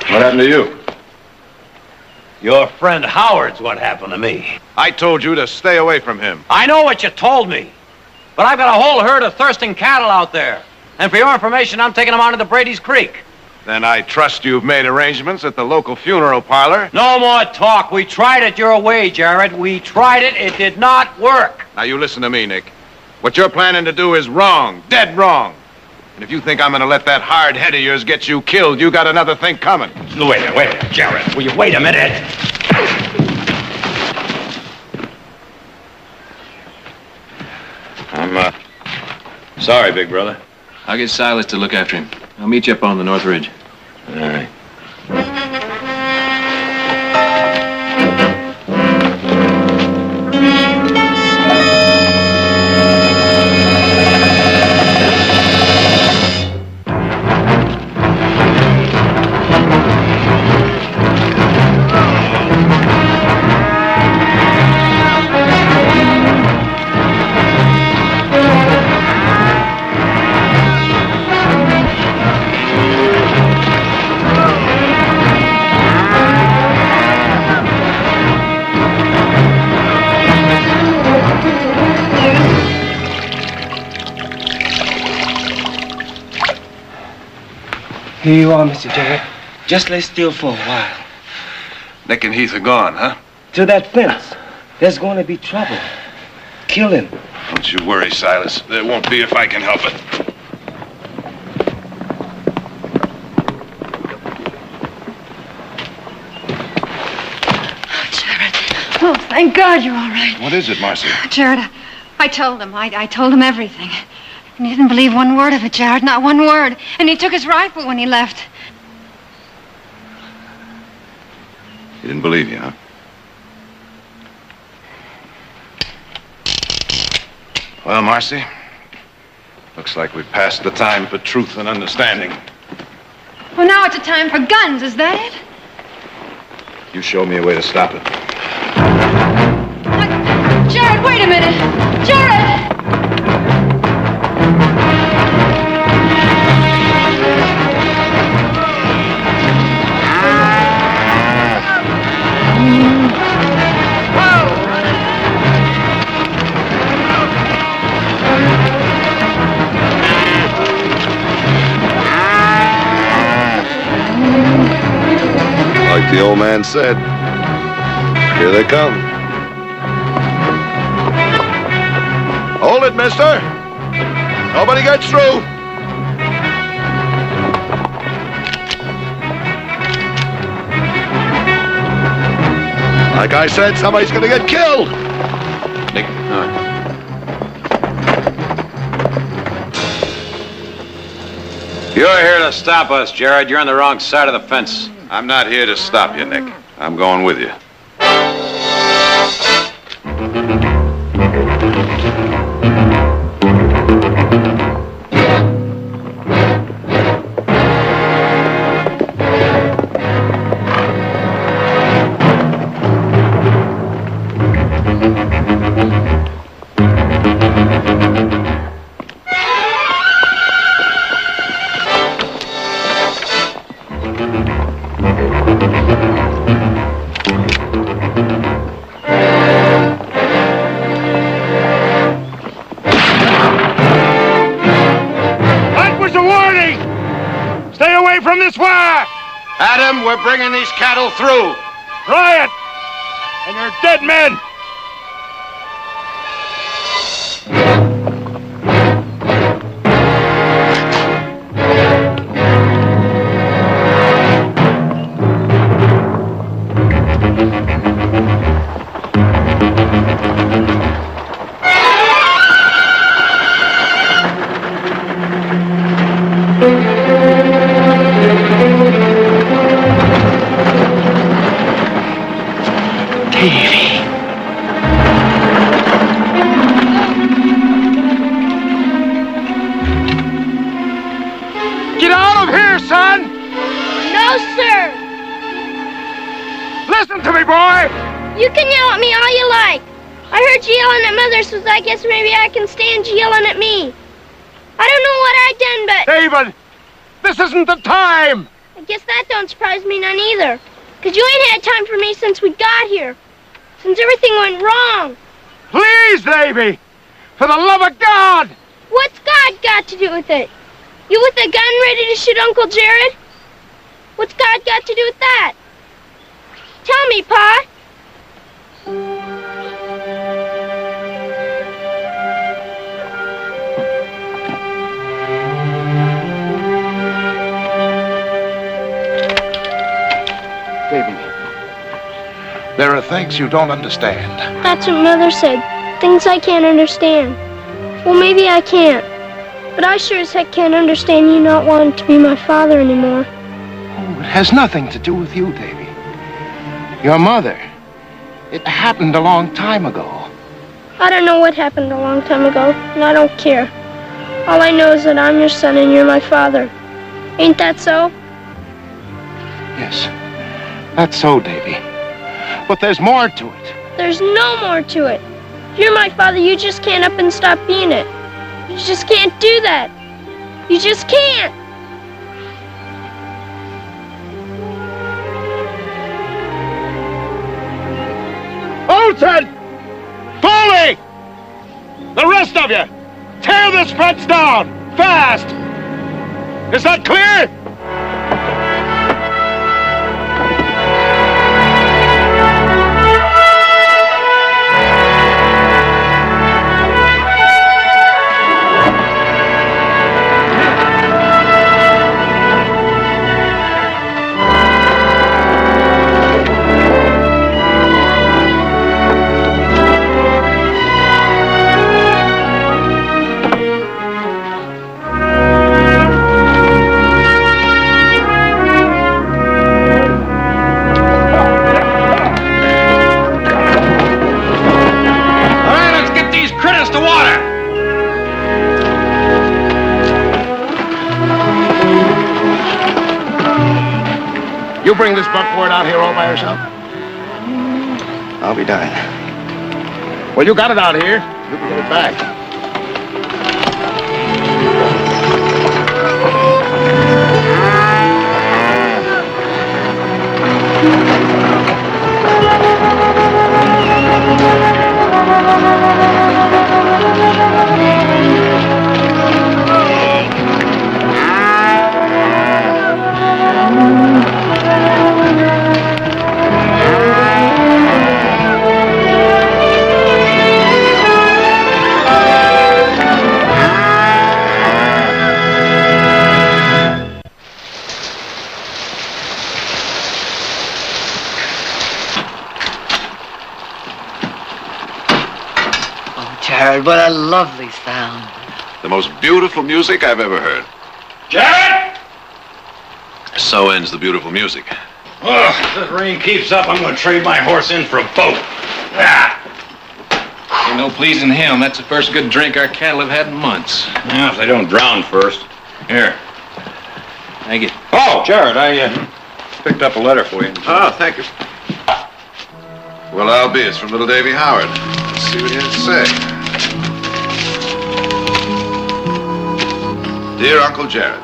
[SPEAKER 1] What happened to you?
[SPEAKER 5] Your friend Howard's what happened to me.
[SPEAKER 1] I told you to stay away from him.
[SPEAKER 5] I know what you told me, but I've got a whole herd of thirsting cattle out there. And for your information, I'm taking them out into Brady's Creek.
[SPEAKER 1] Then I trust you've made arrangements at the local funeral parlor.
[SPEAKER 5] No more talk. We tried it your way, Jared. We tried it. It did not work.
[SPEAKER 1] Now you listen to me, Nick. What you're planning to do is wrong, dead wrong. And if you think I'm gonna let that hard head of yours get you killed, you got another thing coming.
[SPEAKER 5] Wait a minute, Jared. Will you wait a minute? I'm, sorry, big brother.
[SPEAKER 6] I'll get Silas to look after him. I'll meet you up on the North Ridge.
[SPEAKER 5] All right.
[SPEAKER 11] Here you are, Mr. Jarrett. Just lay still for a while.
[SPEAKER 1] Nick and Heath are gone, huh?
[SPEAKER 11] To that fence. There's going to be trouble. Killing.
[SPEAKER 1] Don't you worry, Silas. There won't be if I can help it.
[SPEAKER 2] Oh, thank God you're all right.
[SPEAKER 4] What is it, Marcy?
[SPEAKER 2] Jared, I told him. I told him everything. And he didn't believe one word of it, Jared, not one word. And he took his rifle when he left.
[SPEAKER 1] He didn't believe you, huh? Well, Marcy, looks like we've passed the time for truth and understanding.
[SPEAKER 2] Well, now it's a time for guns, is that it?
[SPEAKER 1] You show me a way to stop it.
[SPEAKER 2] Jared, wait a minute. Jared!
[SPEAKER 7] Like the old man said, here they come. Hold it, mister. Nobody gets through. Like I said, somebody's gonna get killed.
[SPEAKER 1] Nick,
[SPEAKER 5] You're here to stop us, Jared. You're on the wrong side of the fence.
[SPEAKER 1] I'm not here to stop you, Nick. I'm going with you.
[SPEAKER 4] Adam, we're bringing these cattle through.
[SPEAKER 12] Riot! And you're dead men!
[SPEAKER 4] Get out of here, son!
[SPEAKER 3] No, sir!
[SPEAKER 4] Listen to me, boy!
[SPEAKER 3] You can yell at me all you like. I heard you yelling at Mother, so I guess maybe I can stand you yelling at me. I don't know what I done, but...
[SPEAKER 4] David, this isn't the time!
[SPEAKER 3] I guess that don't surprise me none either. 'Cause you ain't had time for me since we got here. Since everything went wrong.
[SPEAKER 4] Please, Davy! For the love of God!
[SPEAKER 3] What's God got to do with it? You with a gun ready to shoot Uncle Jared? What's God got to do with that? Tell me, Pa.
[SPEAKER 4] Davy, there are things you don't understand.
[SPEAKER 3] That's what Mother said. Things I can't understand. Well, maybe I can't. But I sure as heck can't understand you not wanting to be my father anymore.
[SPEAKER 4] Oh, it has nothing to do with you, Davy. Your mother. It happened a long time ago.
[SPEAKER 3] I don't know what happened a long time ago, and I don't care. All I know is that I'm your son and you're my father. Ain't that so?
[SPEAKER 4] Yes, that's so, Davy. But there's more to it.
[SPEAKER 3] There's no more to it. If you're my father, you just can't up and stop being it. You just can't do that. You just can't.
[SPEAKER 12] Olsen! Foley! The rest of you! Tear this fence down! Fast! Is that clear?
[SPEAKER 4] you bring this buckboard out here all by yourself?
[SPEAKER 11] I'll be darned.
[SPEAKER 4] Well, you got it out here. You can get it back.
[SPEAKER 8] Jared, what a lovely sound.
[SPEAKER 1] The most beautiful music I've ever heard.
[SPEAKER 12] Jared!
[SPEAKER 1] So ends the beautiful music.
[SPEAKER 5] Oh, if this rain keeps up, I'm going to trade my horse in for a boat. Ah.
[SPEAKER 6] Ain't no pleasing him. That's the first good drink our cattle have had in months.
[SPEAKER 5] Yeah, if they don't drown first. Here.
[SPEAKER 6] Thank you.
[SPEAKER 5] Oh, Jared, I picked up a letter for you.
[SPEAKER 1] Oh, thank you. Well, I'll be. It's from little Davy Howard. Let's see what he has to say. Dear Uncle Jared,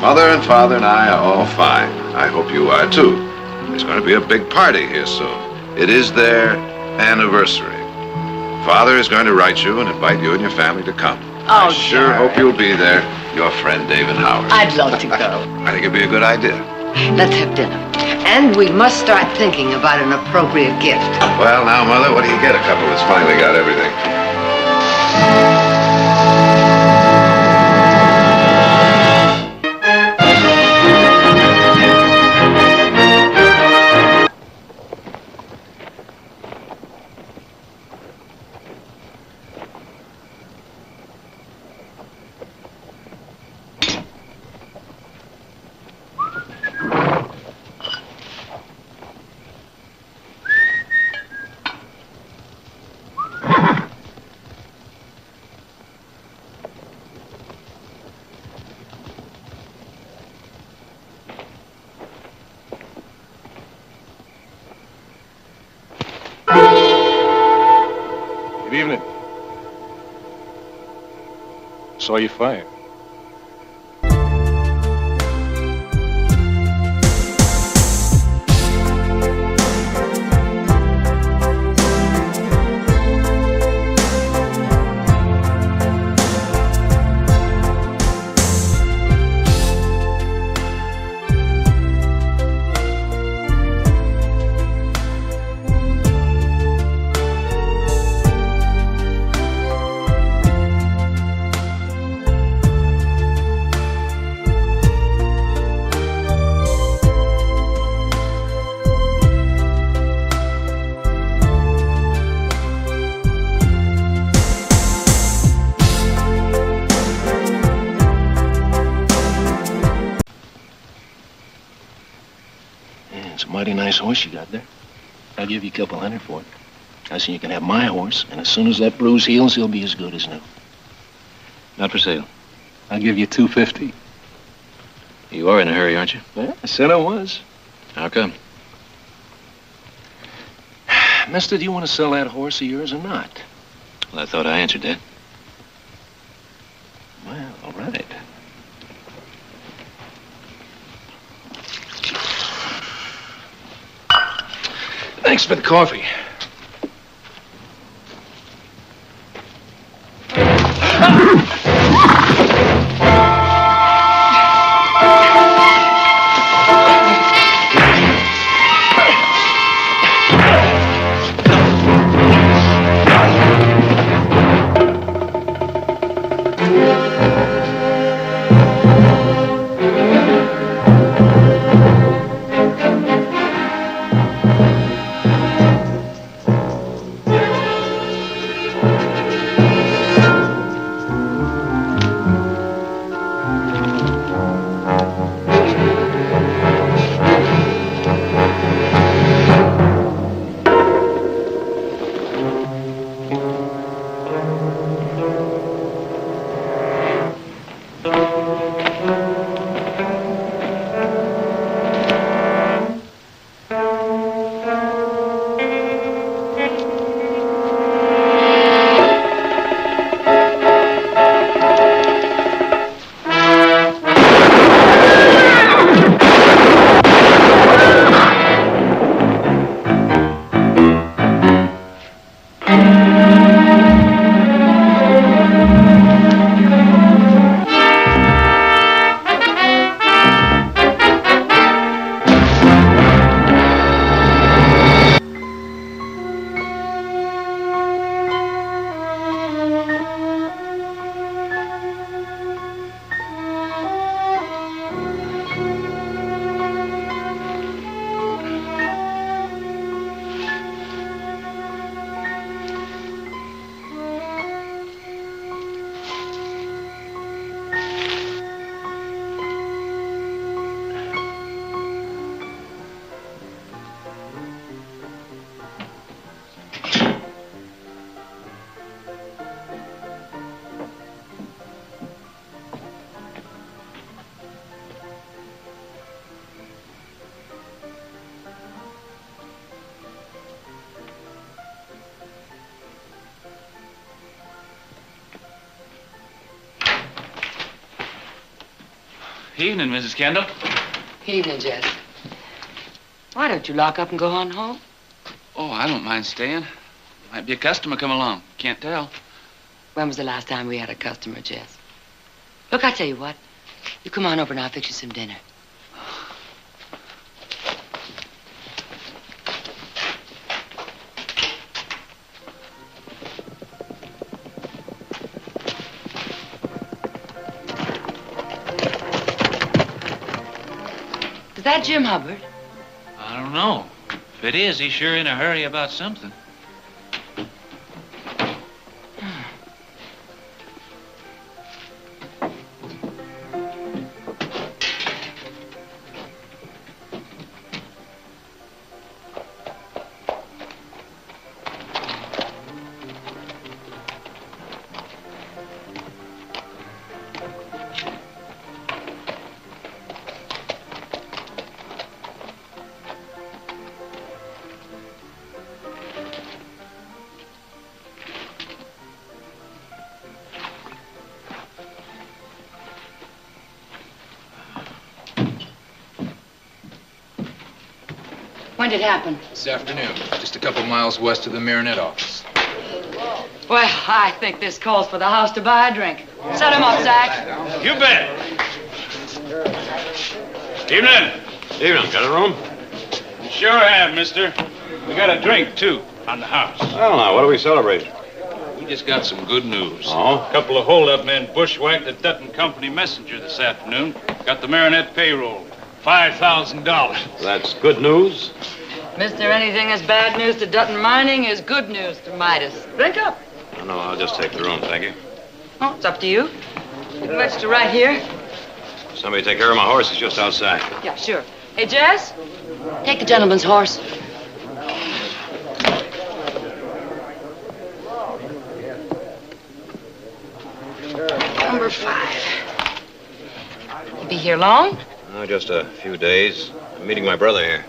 [SPEAKER 1] Mother and Father and I are all fine. I hope you are too. There's going to be a big party here soon. It is their anniversary. Father is going to write you and invite you and your family to come. I sure hope you'll be there. Your friend, David Howard.
[SPEAKER 8] I'd love to go.
[SPEAKER 1] I think it'd be a good idea.
[SPEAKER 8] Let's have dinner. And we must start thinking about an appropriate gift.
[SPEAKER 1] Well, now, Mother, what do you get a couple that's finally got everything?
[SPEAKER 9] Good evening. Saw you fired.
[SPEAKER 11] Mighty nice horse you got there. I'll give you a couple $100 for it. I say you can have my horse, and as soon as that bruise heals, he'll be as good as new.
[SPEAKER 6] Not for sale.
[SPEAKER 11] I'll give you $250.
[SPEAKER 6] You are in a hurry, aren't you?
[SPEAKER 11] Well, I said I was.
[SPEAKER 6] How come?
[SPEAKER 11] Mister, do you want to sell that horse of yours or not?
[SPEAKER 6] Well, I thought I answered that.
[SPEAKER 11] Well, all right. Thanks for the coffee.
[SPEAKER 13] Evening, Mrs. Kendall.
[SPEAKER 8] Evening, Jess. Why don't you lock up and go on home?
[SPEAKER 13] Oh, I don't mind staying. Might be a customer come along. Can't tell.
[SPEAKER 8] When was the last time we had a customer, Jess? Look, I tell you what. You come on over and I'll fix you some dinner. Is that Jim Hubbard?
[SPEAKER 13] I don't know. If it is, he's sure in a hurry about something.
[SPEAKER 8] When did it happen?
[SPEAKER 14] This afternoon, just a couple miles west of the Marinette office.
[SPEAKER 8] Well, I think this calls for the house to buy a drink. Set him up, Zach.
[SPEAKER 12] You bet. Evening.
[SPEAKER 5] Evening. Got a room?
[SPEAKER 12] Sure have, mister. We got a drink, too, on the house.
[SPEAKER 5] Well, now, what are we celebrating?
[SPEAKER 12] We just got some good news.
[SPEAKER 5] Oh?
[SPEAKER 12] A couple of hold-up men bushwhacked the Dutton Company messenger this afternoon. Got the Marinette payroll. $5,000.
[SPEAKER 5] That's good news.
[SPEAKER 8] Mister, anything that's bad news to Dutton Mining is good news to Midas. Drink up.
[SPEAKER 5] No, I'll just take the room, thank you.
[SPEAKER 8] Oh, it's up to you. You can register right here.
[SPEAKER 5] Somebody take care of my horse. It's just outside.
[SPEAKER 8] Yeah, sure. Hey, Jess, take the gentleman's horse. Number 5. You be here long?
[SPEAKER 5] Oh, just a few days. I'm meeting my brother here.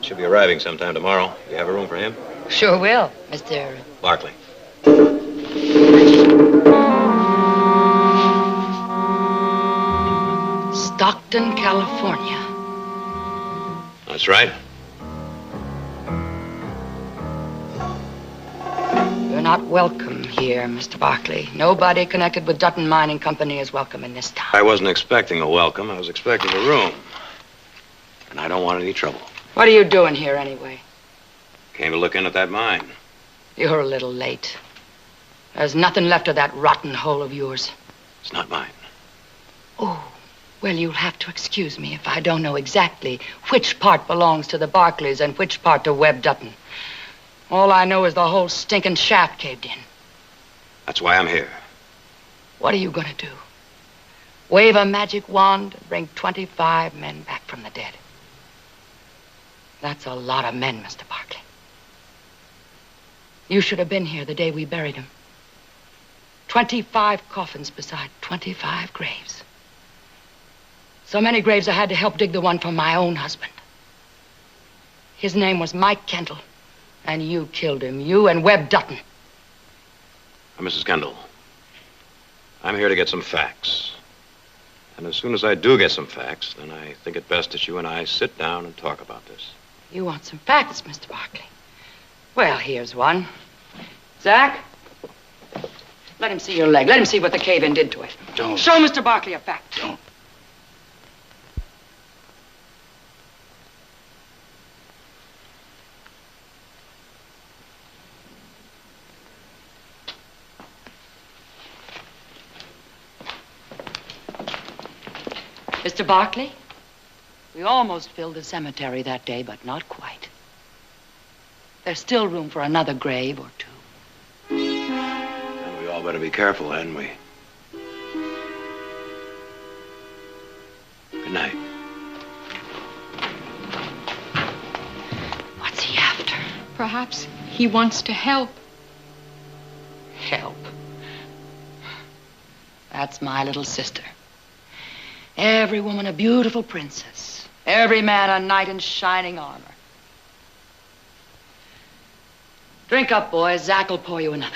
[SPEAKER 5] Should be arriving sometime tomorrow. You have a room for him?
[SPEAKER 8] Sure will, Mr.
[SPEAKER 5] Barkley.
[SPEAKER 8] Stockton, California.
[SPEAKER 5] That's right.
[SPEAKER 8] You're not welcome here, Mr. Barkley. Nobody connected with Dutton Mining Company is welcome in this town.
[SPEAKER 5] I wasn't expecting a welcome. I was expecting a room. And I don't want any trouble.
[SPEAKER 8] What are you doing here, anyway?
[SPEAKER 5] Came to look in at that mine.
[SPEAKER 8] You're a little late. There's nothing left of that rotten hole of yours.
[SPEAKER 5] It's not mine.
[SPEAKER 8] Oh, well, you'll have to excuse me if I don't know exactly which part belongs to the Barkleys and which part to Webb Dutton. All I know is the whole stinking shaft caved in.
[SPEAKER 5] That's why I'm here.
[SPEAKER 8] What are you going to do? Wave a magic wand and bring 25 men back from the dead? That's a lot of men, Mr. Barkley. You should have been here the day we buried him. 25 coffins beside 25 graves. So many graves I had to help dig the one for my own husband. His name was Mike Kendall, and you killed him, you and Webb Dutton.
[SPEAKER 5] Now, Mrs. Kendall, I'm here to get some facts. And as soon as I do get some facts, then I think it best that you and I sit down and talk about this.
[SPEAKER 8] You want some facts, Mr. Barkley? Well, here's one. Zach, let him see your leg. Let him see what the cave-in did to it.
[SPEAKER 12] Don't.
[SPEAKER 8] Show Mr. Barkley a fact.
[SPEAKER 12] Don't.
[SPEAKER 8] Mr. Barkley, we almost filled the cemetery that day, but not quite. There's still room for another grave or two.
[SPEAKER 5] And we all better be careful, hadn't we? Good night.
[SPEAKER 8] What's he after?
[SPEAKER 2] Perhaps he wants to help.
[SPEAKER 8] Help. That's my little sister. Every woman a beautiful princess. Every man a knight in shining armor. Drink up, boys. Zach will pour you another.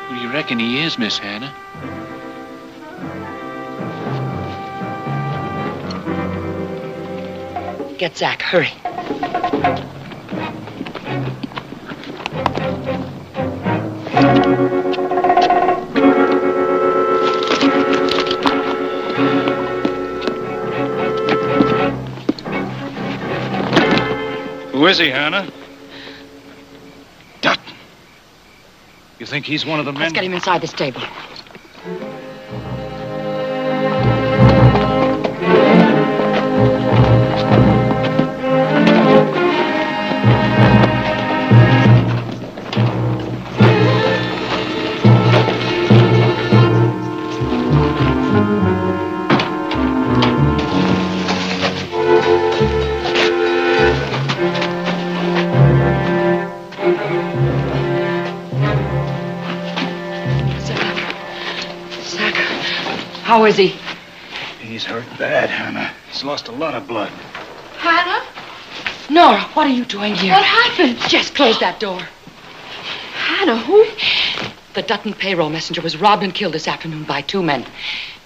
[SPEAKER 6] Who do you reckon he is, Miss Hannah?
[SPEAKER 8] Get Zach, hurry.
[SPEAKER 12] Who is he, Hannah? Dutton. You think he's one of the men?
[SPEAKER 8] Let's get him inside this table. How is he?
[SPEAKER 10] He's hurt bad, Hannah. He's lost a lot of blood.
[SPEAKER 2] Hannah?
[SPEAKER 8] Nora, what are you doing here?
[SPEAKER 2] What happened?
[SPEAKER 8] Just close that door.
[SPEAKER 2] Hannah, who?
[SPEAKER 8] The Dutton payroll messenger was robbed and killed this afternoon by 2 men.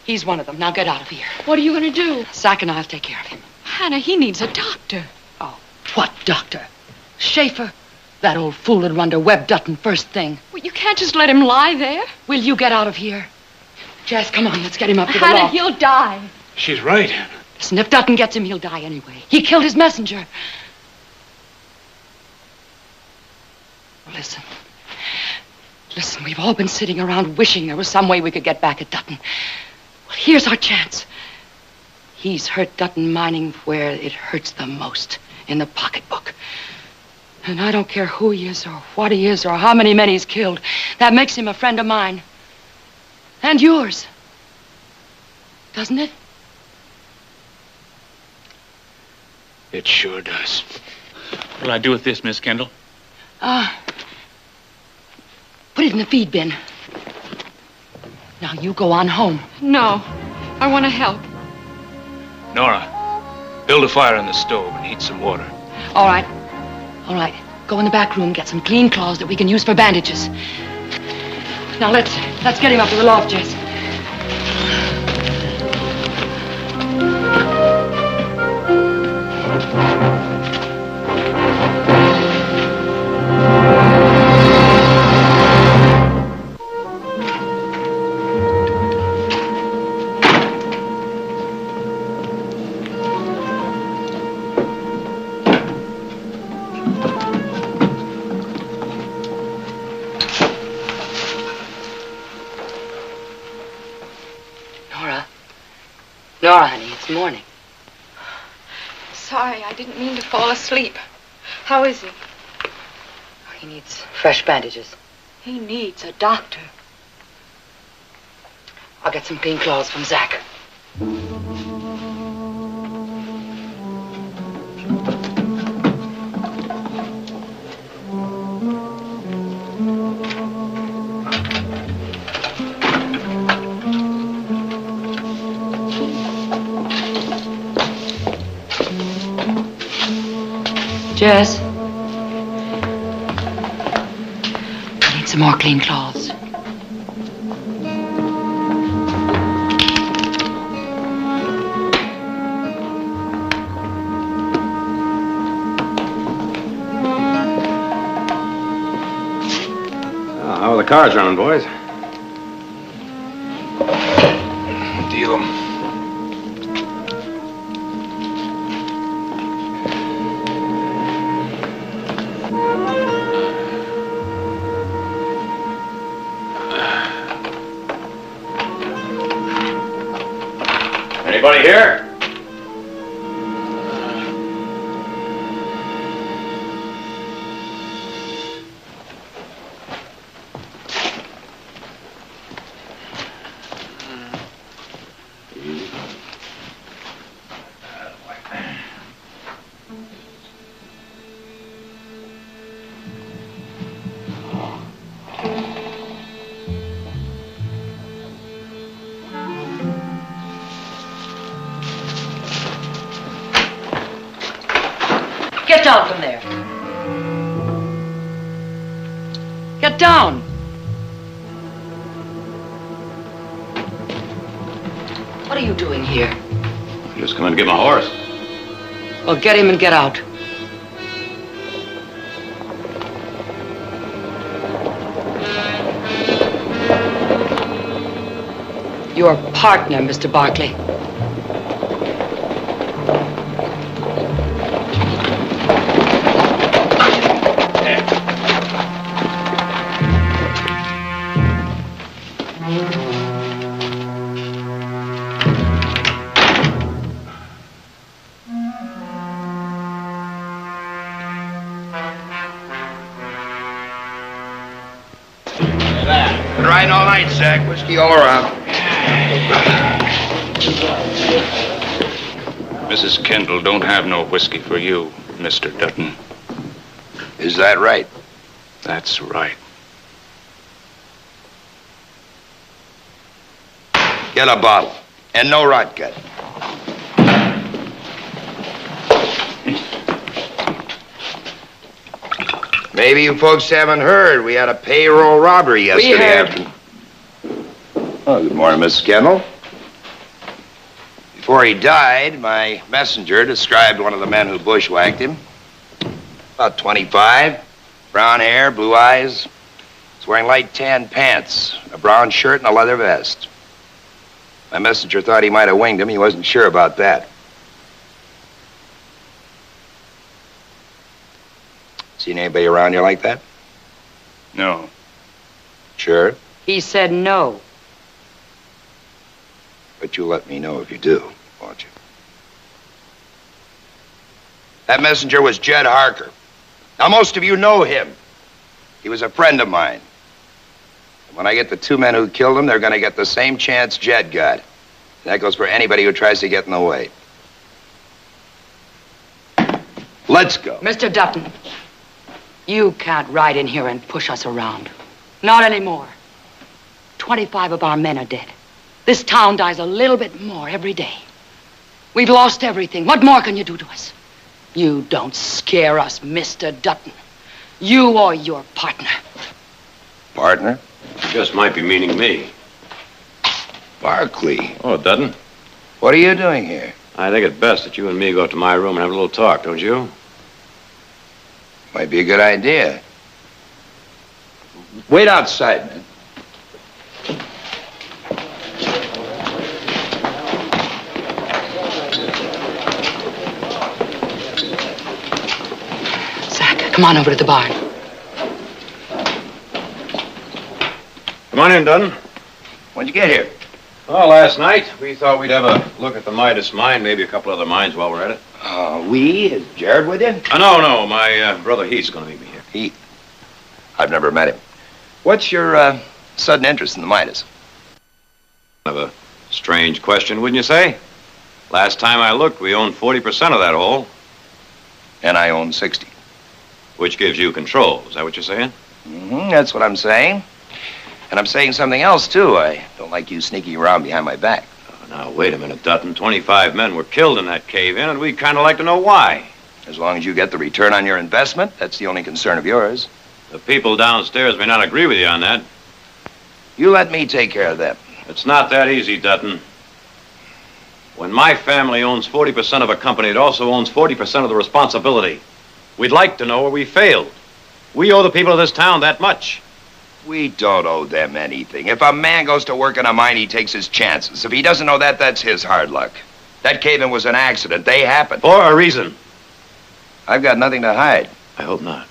[SPEAKER 8] He's one of them. Now get out of here.
[SPEAKER 2] What are you going to do?
[SPEAKER 8] Zach and I'll take care of him.
[SPEAKER 2] Hannah, he needs a doctor.
[SPEAKER 8] Oh, what doctor? Schaefer? That old fool had run to Webb Dutton first thing.
[SPEAKER 2] Well, you can't just let him lie there.
[SPEAKER 8] Will you get out of here? Jess, come on, let's get him up to the
[SPEAKER 2] Hannah,
[SPEAKER 8] loft.
[SPEAKER 2] he'll die.
[SPEAKER 10] She's right, Hannah.
[SPEAKER 8] Listen, if Dutton gets him, he'll die anyway. He killed his messenger. Listen. Listen, we've all been sitting around wishing there was some way we could get back at Dutton. Well, here's our chance. He's hurt Dutton mining where it hurts the most, in the pocketbook. And I don't care who he is or what he is or how many men he's killed. That makes him a friend of mine. And yours. Doesn't it?
[SPEAKER 10] It sure does.
[SPEAKER 12] What'll I do with this, Miss Kendall?
[SPEAKER 8] Put it in the feed bin. Now you go on home.
[SPEAKER 2] No, I want to help.
[SPEAKER 10] Nora, build a fire in the stove and heat some water.
[SPEAKER 8] All right. All right. Go in the back room, get some clean cloths that we can use for bandages. Now let's get him up to the loft, Jess. Nora, honey, it's morning.
[SPEAKER 2] Sorry, I didn't mean to fall asleep. How is he?
[SPEAKER 8] He needs fresh bandages.
[SPEAKER 2] He needs a doctor.
[SPEAKER 8] I'll get some clean clothes from Zach. Jess. I need some more clean clothes.
[SPEAKER 5] How are the cards running, boys?
[SPEAKER 9] Deal 'em.
[SPEAKER 5] Anybody here?
[SPEAKER 8] down from there. Get down. What are you doing here?
[SPEAKER 5] Just come in to get my horse.
[SPEAKER 8] Well, get him and get out. Your partner, Mr. Barkley.
[SPEAKER 4] Been riding all night, Zach. Whiskey all around.
[SPEAKER 12] Mrs. Kendall don't have no whiskey for you, Mr. Dutton.
[SPEAKER 4] Is that right?
[SPEAKER 12] That's right.
[SPEAKER 4] Get a bottle. And no rot gut. Maybe you folks haven't heard. We had a payroll robbery yesterday afternoon. Oh, good morning, Mrs. Kendall. Before he died, my messenger described one of the men who bushwhacked him. About 25, brown hair, blue eyes. He's wearing light tan pants, a brown shirt, and a leather vest. My messenger thought he might have winged him. He wasn't sure about that. Seen anybody around here like that?
[SPEAKER 12] No.
[SPEAKER 4] Sure?
[SPEAKER 8] He said no.
[SPEAKER 4] But you'll let me know if you do, won't you? That messenger was Jed Harker. Now, most of you know him. He was a friend of mine. And when I get the two men who killed him, they're going to get the same chance Jed got. And that goes for anybody who tries to get in the way. Let's go.
[SPEAKER 8] Mr. Dutton, you can't ride in here and push us around. Not anymore. 25 of our men are dead. This town dies a little bit more every day. We've lost everything. What more can you do to us? You don't scare us, Mr. Dutton. You or your partner.
[SPEAKER 4] Partner?
[SPEAKER 5] You just might be meaning me.
[SPEAKER 4] Barkley.
[SPEAKER 5] Oh, Dutton.
[SPEAKER 4] What are you doing here?
[SPEAKER 5] I think it best that you and me go up to my room and have a little talk, don't you?
[SPEAKER 4] Might be a good idea. Wait outside, man.
[SPEAKER 8] Zach, come on over to the barn.
[SPEAKER 5] Come on in, Dutton.
[SPEAKER 4] When'd you get here?
[SPEAKER 5] Well, last night. We thought we'd have a look at the Midas mine, maybe a couple other mines while we're at it.
[SPEAKER 4] Is Jared with you?
[SPEAKER 5] No. My brother Heath's going to meet me here.
[SPEAKER 4] Heath? I've never met him. What's your sudden interest in the Midas?
[SPEAKER 5] Kind of a strange question, wouldn't you say? Last time I looked, we owned 40% of that hole.
[SPEAKER 4] And I own 60.
[SPEAKER 5] Which gives you control. Is that what you're saying?
[SPEAKER 4] Mm-hmm, that's what I'm saying. And I'm saying something else, too. I don't like you sneaking around behind my back.
[SPEAKER 5] Now, wait a minute, Dutton. 25 men were killed in that cave-in, and we'd kind of like to know why.
[SPEAKER 4] As long as you get the return on your investment, that's the only concern of yours.
[SPEAKER 5] The people downstairs may not agree with you on that.
[SPEAKER 4] You let me take care of them.
[SPEAKER 5] It's not that easy, Dutton. When my family owns 40% of a company, it also owns 40% of the responsibility. We'd like to know where we failed. We owe the people of this town that much.
[SPEAKER 4] We don't owe them anything. If a man goes to work in a mine, he takes his chances. If he doesn't know that, that's his hard luck. That cave-in was an accident. They happened.
[SPEAKER 5] For a reason.
[SPEAKER 4] I've got nothing to hide.
[SPEAKER 5] I hope not.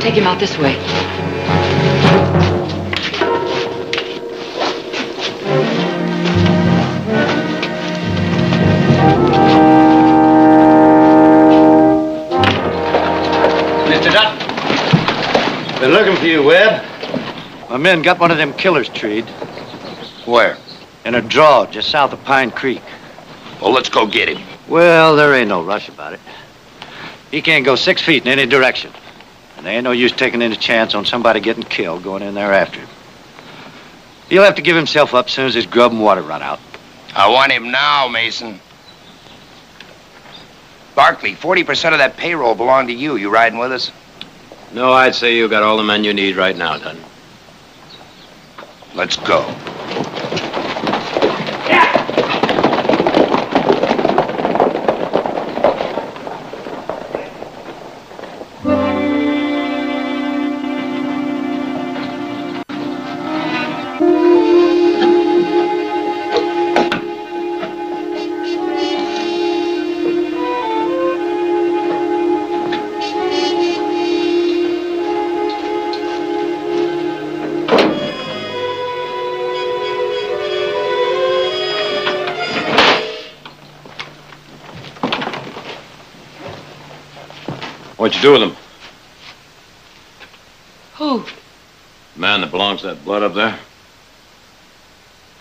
[SPEAKER 8] Take him out this way.
[SPEAKER 15] Mr. Dutton. Been looking for you, Webb. My men got one of them killers treed.
[SPEAKER 4] Where?
[SPEAKER 10] In a draw just south of Pine Creek.
[SPEAKER 4] Well, let's go get him.
[SPEAKER 10] Well, there ain't no rush about it. He can't go 6 feet in any direction. And there ain't no use taking any chance on somebody getting killed going in there after him. He'll have to give himself up as soon as his grub and water run out.
[SPEAKER 4] I want him now, Mason. Barkley, 40% of that payroll belonged to you. You riding with us?
[SPEAKER 5] No, I'd say you got all the men you need right now, Dutton.
[SPEAKER 4] Let's go.
[SPEAKER 5] What'd you do with him?
[SPEAKER 8] Who?
[SPEAKER 5] The man that belongs to that blood up there?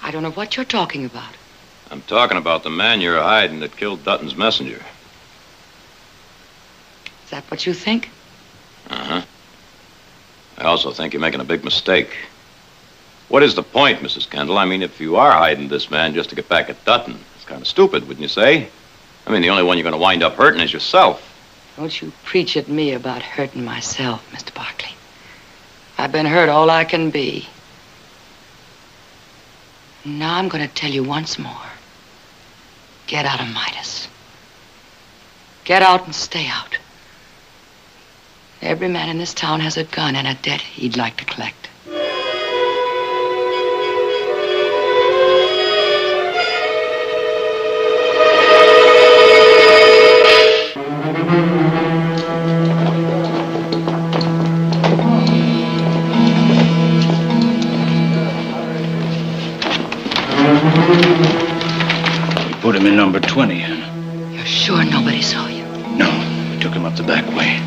[SPEAKER 8] I don't know what you're talking about.
[SPEAKER 5] I'm talking about the man you're hiding that killed Dutton's messenger.
[SPEAKER 8] Is that what you think?
[SPEAKER 5] Uh-huh. I also think you're making a big mistake. What is the point, Mrs. Kendall? I mean, if you are hiding this man just to get back at Dutton, it's kind of stupid, wouldn't you say? I mean, the only one you're going to wind up hurting is yourself.
[SPEAKER 8] Don't you preach at me about hurting myself, Mr. Barkley. I've been hurt all I can be. Now I'm going to tell you once more. Get out of Midas. Get out and stay out. Every man in this town has a gun and a debt he'd like to collect.
[SPEAKER 11] Put him in number 20.
[SPEAKER 8] You're sure nobody saw you?
[SPEAKER 11] No, we took him up the back way.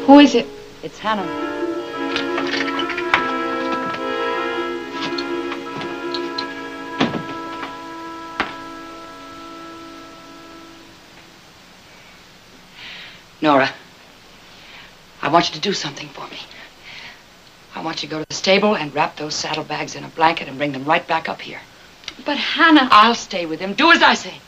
[SPEAKER 2] Who is it?
[SPEAKER 8] It's Hannah. Nora, I want you to do something for me. I want you to go to the stable and wrap those saddlebags in a blanket and bring them right back up here.
[SPEAKER 2] But Hannah...
[SPEAKER 8] I'll stay with him. Do as I say.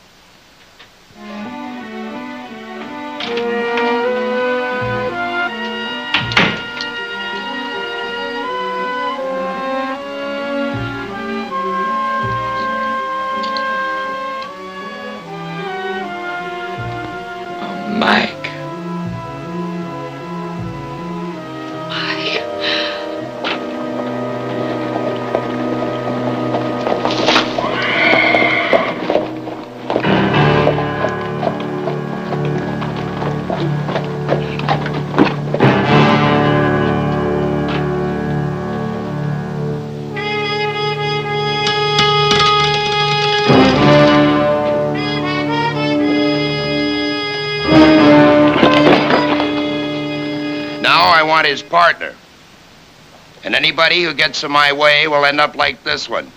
[SPEAKER 13] Mike.
[SPEAKER 4] His partner. And anybody who gets in my way will end up like this one.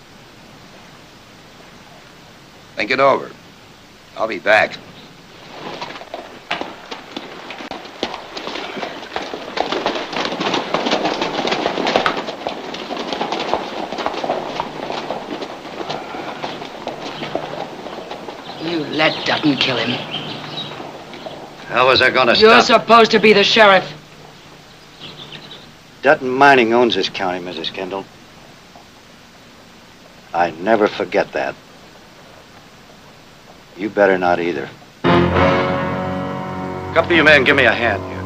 [SPEAKER 4] Think it over. I'll be back.
[SPEAKER 8] You let Dutton kill him.
[SPEAKER 10] How was I gonna
[SPEAKER 8] You're
[SPEAKER 10] stop?
[SPEAKER 8] supposed to be the sheriff.
[SPEAKER 10] Dutton Mining owns this county, Mrs. Kendall. I never forget that. You better not either. A couple of you men, give me a hand here.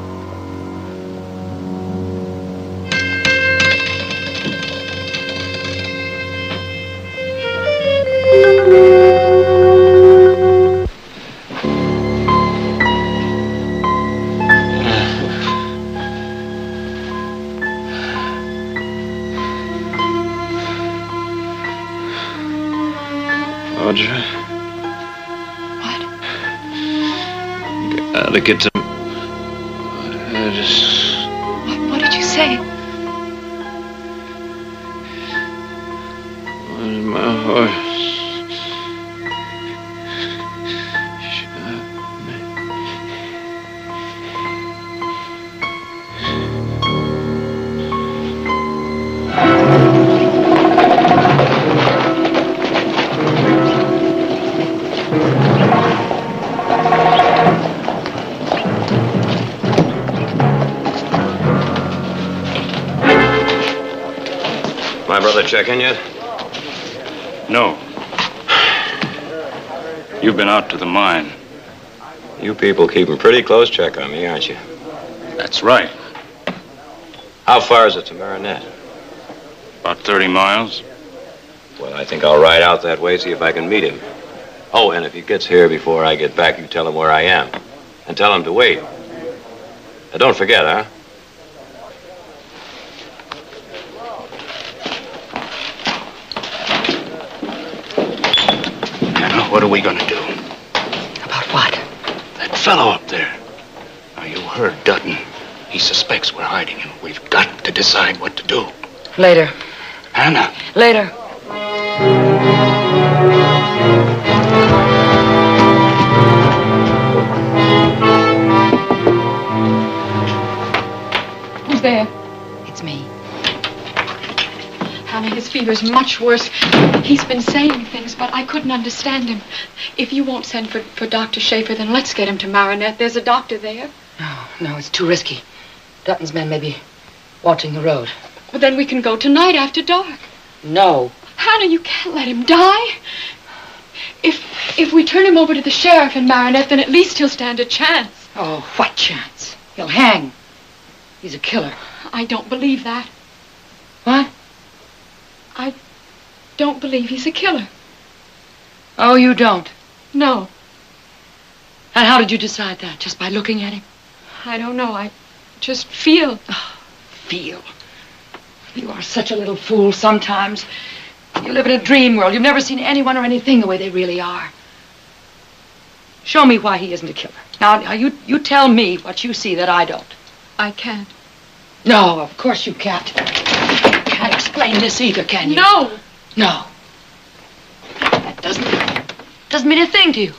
[SPEAKER 6] to get some...
[SPEAKER 2] What did you say?
[SPEAKER 6] Where's my horse?
[SPEAKER 5] My brother check in yet?
[SPEAKER 12] No. You've been out to the mine.
[SPEAKER 5] You people keeping pretty close check on me, aren't you?
[SPEAKER 12] That's right.
[SPEAKER 5] How far is it to Marinette?
[SPEAKER 12] About 30 miles.
[SPEAKER 5] Well, I think I'll ride out that way, see if I can meet him. Oh, and if he gets here before I get back, you tell him where I am. And tell him to wait. Now, don't forget, huh?
[SPEAKER 11] Now, what are we gonna do?
[SPEAKER 8] About what?
[SPEAKER 11] That fellow up there. Now, you heard Dutton. He suspects we're hiding him. We've got to decide what to do.
[SPEAKER 8] Later.
[SPEAKER 11] Hannah.
[SPEAKER 8] Later.
[SPEAKER 2] Who's there?
[SPEAKER 8] It's me.
[SPEAKER 2] Hannah, his fever's much worse. He's been saying things, but I couldn't understand him. If you won't send for Dr. Schaefer, then let's get him to Marinette. There's a doctor there.
[SPEAKER 8] No, it's too risky. Dutton's men may be watching the road.
[SPEAKER 2] Well, then we can go tonight after dark.
[SPEAKER 8] No.
[SPEAKER 2] Hannah, you can't let him die. If we turn him over to the sheriff in Marinette, then at least he'll stand a chance.
[SPEAKER 8] Oh, what chance? He'll hang. He's a killer.
[SPEAKER 2] I don't believe that.
[SPEAKER 8] What?
[SPEAKER 2] I don't believe he's a killer.
[SPEAKER 8] Oh, you don't?
[SPEAKER 2] No.
[SPEAKER 8] And how did you decide that? Just by looking at him?
[SPEAKER 2] I don't know. I just feel.
[SPEAKER 8] Oh, feel. You are such a little fool sometimes. You live in a dream world. You've never seen anyone or anything the way they really are. Show me why he isn't a killer. Now you tell me what you see that I don't.
[SPEAKER 2] I can't.
[SPEAKER 8] No, of course you can't. You can't explain this either, can you?
[SPEAKER 2] No.
[SPEAKER 8] No. That doesn't mean a thing to you.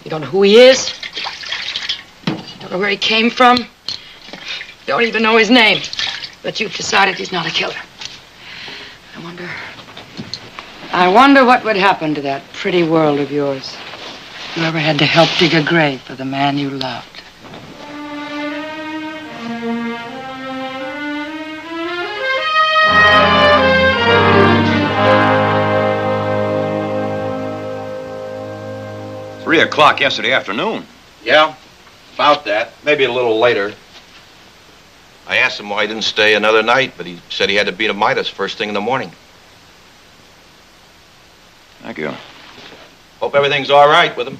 [SPEAKER 8] You don't know who he is. You don't know where he came from. You don't even know his name. But you've decided he's not a killer. I wonder what would happen to that pretty world of yours if you ever had to help dig a grave for the man you loved.
[SPEAKER 5] Three o'clock yesterday afternoon.
[SPEAKER 7] Yeah, about that. Maybe a little later. I asked him why he didn't stay another night, but he said he had to beat a Midas first thing in the morning.
[SPEAKER 5] Thank you.
[SPEAKER 7] Hope everything's all right with him.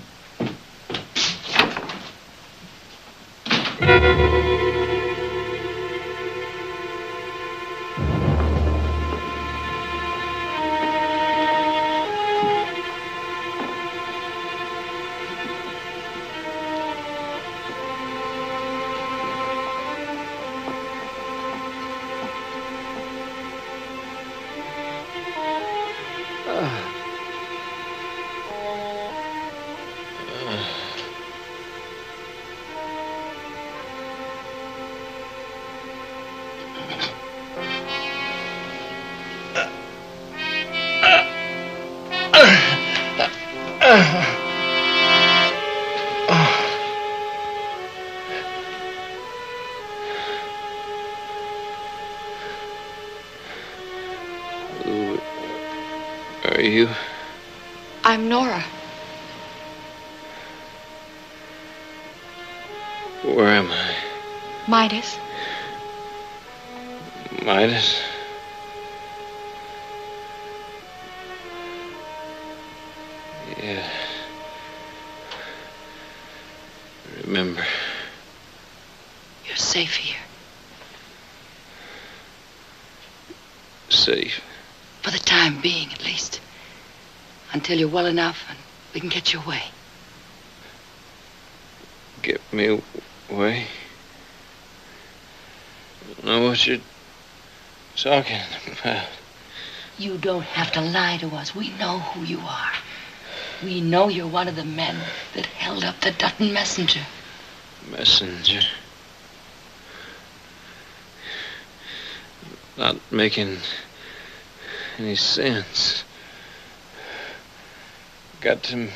[SPEAKER 6] Who are you?
[SPEAKER 2] I'm Nora.
[SPEAKER 6] Where am I?
[SPEAKER 2] Midas.
[SPEAKER 6] Midas? Yeah. Remember.
[SPEAKER 8] You're safe here.
[SPEAKER 6] Safe.
[SPEAKER 8] For the time being, at least. Until you're well enough and we can get you away.
[SPEAKER 16] Get me away. I don't know what you're talking about.
[SPEAKER 17] You don't have to lie to us. We know who you are. We know you're one of the men that held up the Dutton messenger.
[SPEAKER 16] Messenger? Not making any sense. Got to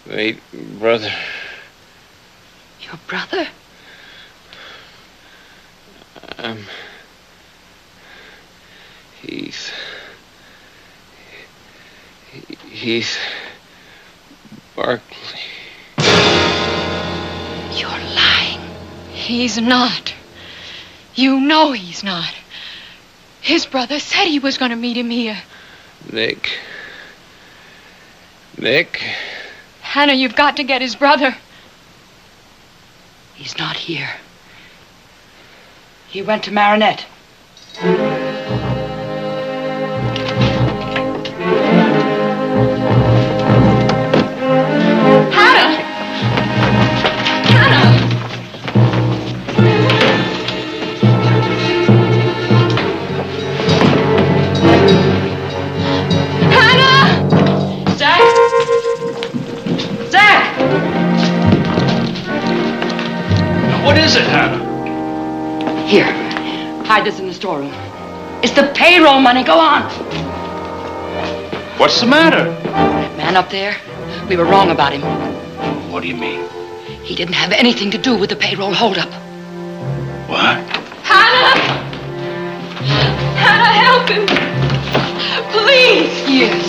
[SPEAKER 16] wait, brother.
[SPEAKER 17] Your brother?
[SPEAKER 16] I'm Heath. Heath Barkley.
[SPEAKER 17] You're lying. He's not. You know he's not. His brother said he was going to meet him here.
[SPEAKER 16] Nick.
[SPEAKER 17] Hannah, you've got to get his brother. He's not here. He went to Marinette.
[SPEAKER 12] What is it, Hannah?
[SPEAKER 17] Here. Hide this in the storeroom. It's the payroll money. Go on.
[SPEAKER 12] What's the matter?
[SPEAKER 17] That man up there, we were wrong about him.
[SPEAKER 12] What do you mean?
[SPEAKER 17] He didn't have anything to do with the payroll holdup.
[SPEAKER 12] What?
[SPEAKER 2] Hannah! Hannah, help him! Please!
[SPEAKER 17] Yes,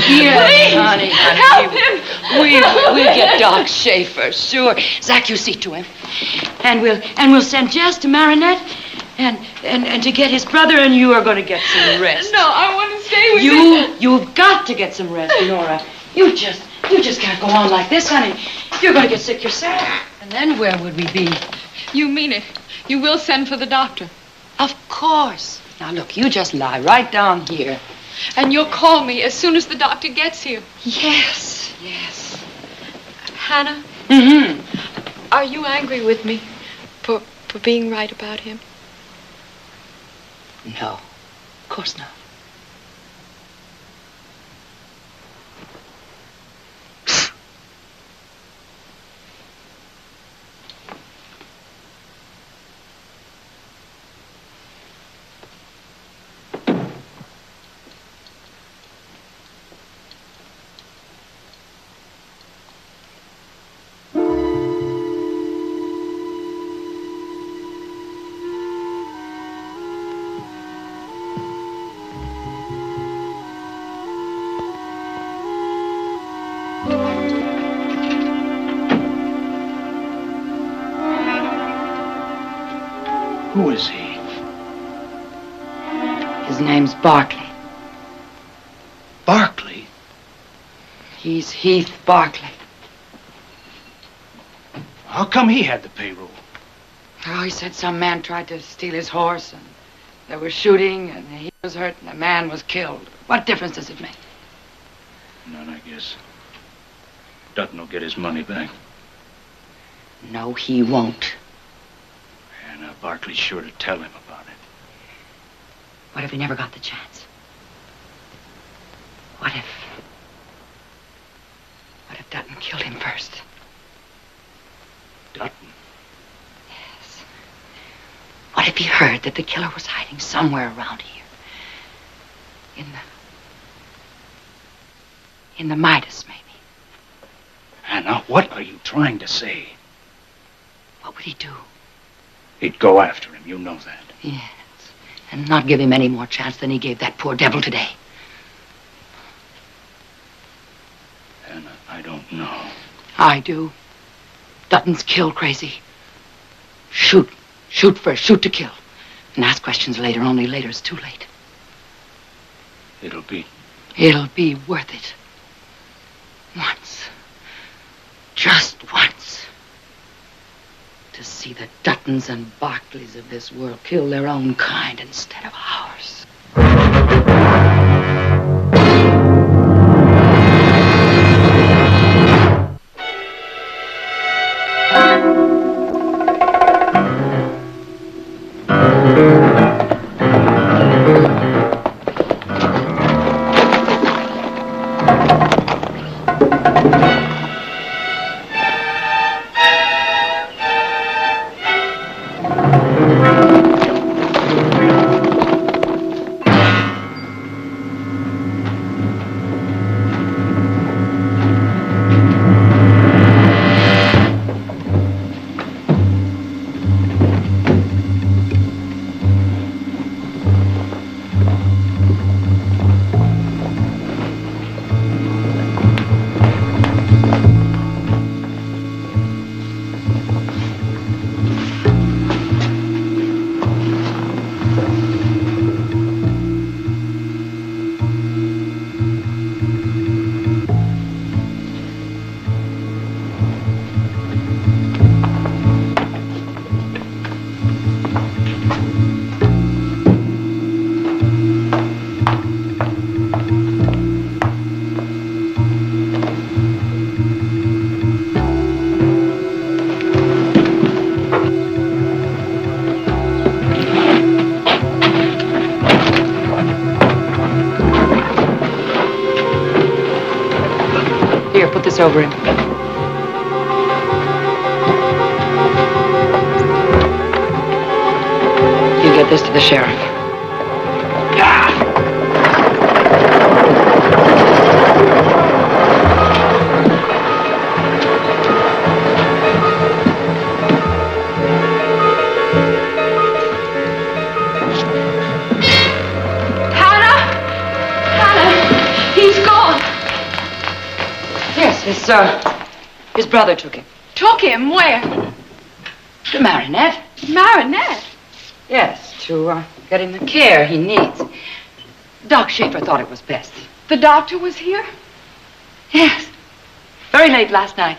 [SPEAKER 17] honey. Yes, honey.
[SPEAKER 2] Help him!
[SPEAKER 17] We'll get Doc Schaefer, sure. Zach, you see to him. And we'll send Jess to Marinette and to get his brother, and you are going to get some rest.
[SPEAKER 2] No, I want to stay with you.
[SPEAKER 17] You've got to get some rest, Nora. You just can't go on like this, honey. You're going to get sick yourself. And then where would we be?
[SPEAKER 2] You mean it. You will send for the doctor.
[SPEAKER 17] Of course. Now, look, you just lie right down here.
[SPEAKER 2] And you'll call me as soon as the doctor gets here.
[SPEAKER 17] Yes.
[SPEAKER 2] Hannah?
[SPEAKER 17] Mm-hmm.
[SPEAKER 2] Are you angry with me for being right about him?
[SPEAKER 17] No, of course not.
[SPEAKER 11] Who is he?
[SPEAKER 17] His name's Barkley.
[SPEAKER 11] Barkley?
[SPEAKER 17] He's Heath Barkley.
[SPEAKER 11] How come he had the payroll?
[SPEAKER 17] Oh, he said some man tried to steal his horse, and there was shooting, and he was hurt, and the man was killed. What difference does it make?
[SPEAKER 11] None, I guess. Dutton will get his money back.
[SPEAKER 17] No, he won't.
[SPEAKER 11] And Barkley's sure to tell him about it.
[SPEAKER 17] What if he never got the chance? What if Dutton killed him first?
[SPEAKER 11] Dutton?
[SPEAKER 17] Yes. What if he heard that the killer was hiding somewhere around here? In the Midas, maybe.
[SPEAKER 11] Hannah, what are you trying to say?
[SPEAKER 17] What would he do?
[SPEAKER 11] He'd go after him, you know that.
[SPEAKER 17] Yes. And not give him any more chance than he gave that poor devil today.
[SPEAKER 11] Hannah, I don't know.
[SPEAKER 17] I do. Dutton's kill crazy. Shoot. Shoot first. Shoot to kill. And ask questions later. Only later is too late.
[SPEAKER 11] It'll be
[SPEAKER 17] worth it. Once. Just once. To see the Duttons and Barkleys of this world kill their own kind instead of ours. over him. You get this to the sheriff. His brother took him.
[SPEAKER 2] Took him? Where?
[SPEAKER 17] To Marinette.
[SPEAKER 2] Marinette?
[SPEAKER 17] Yes, to get him the care he needs. Doc Schaefer thought it was best.
[SPEAKER 2] The doctor was here?
[SPEAKER 17] Yes. Very late last night.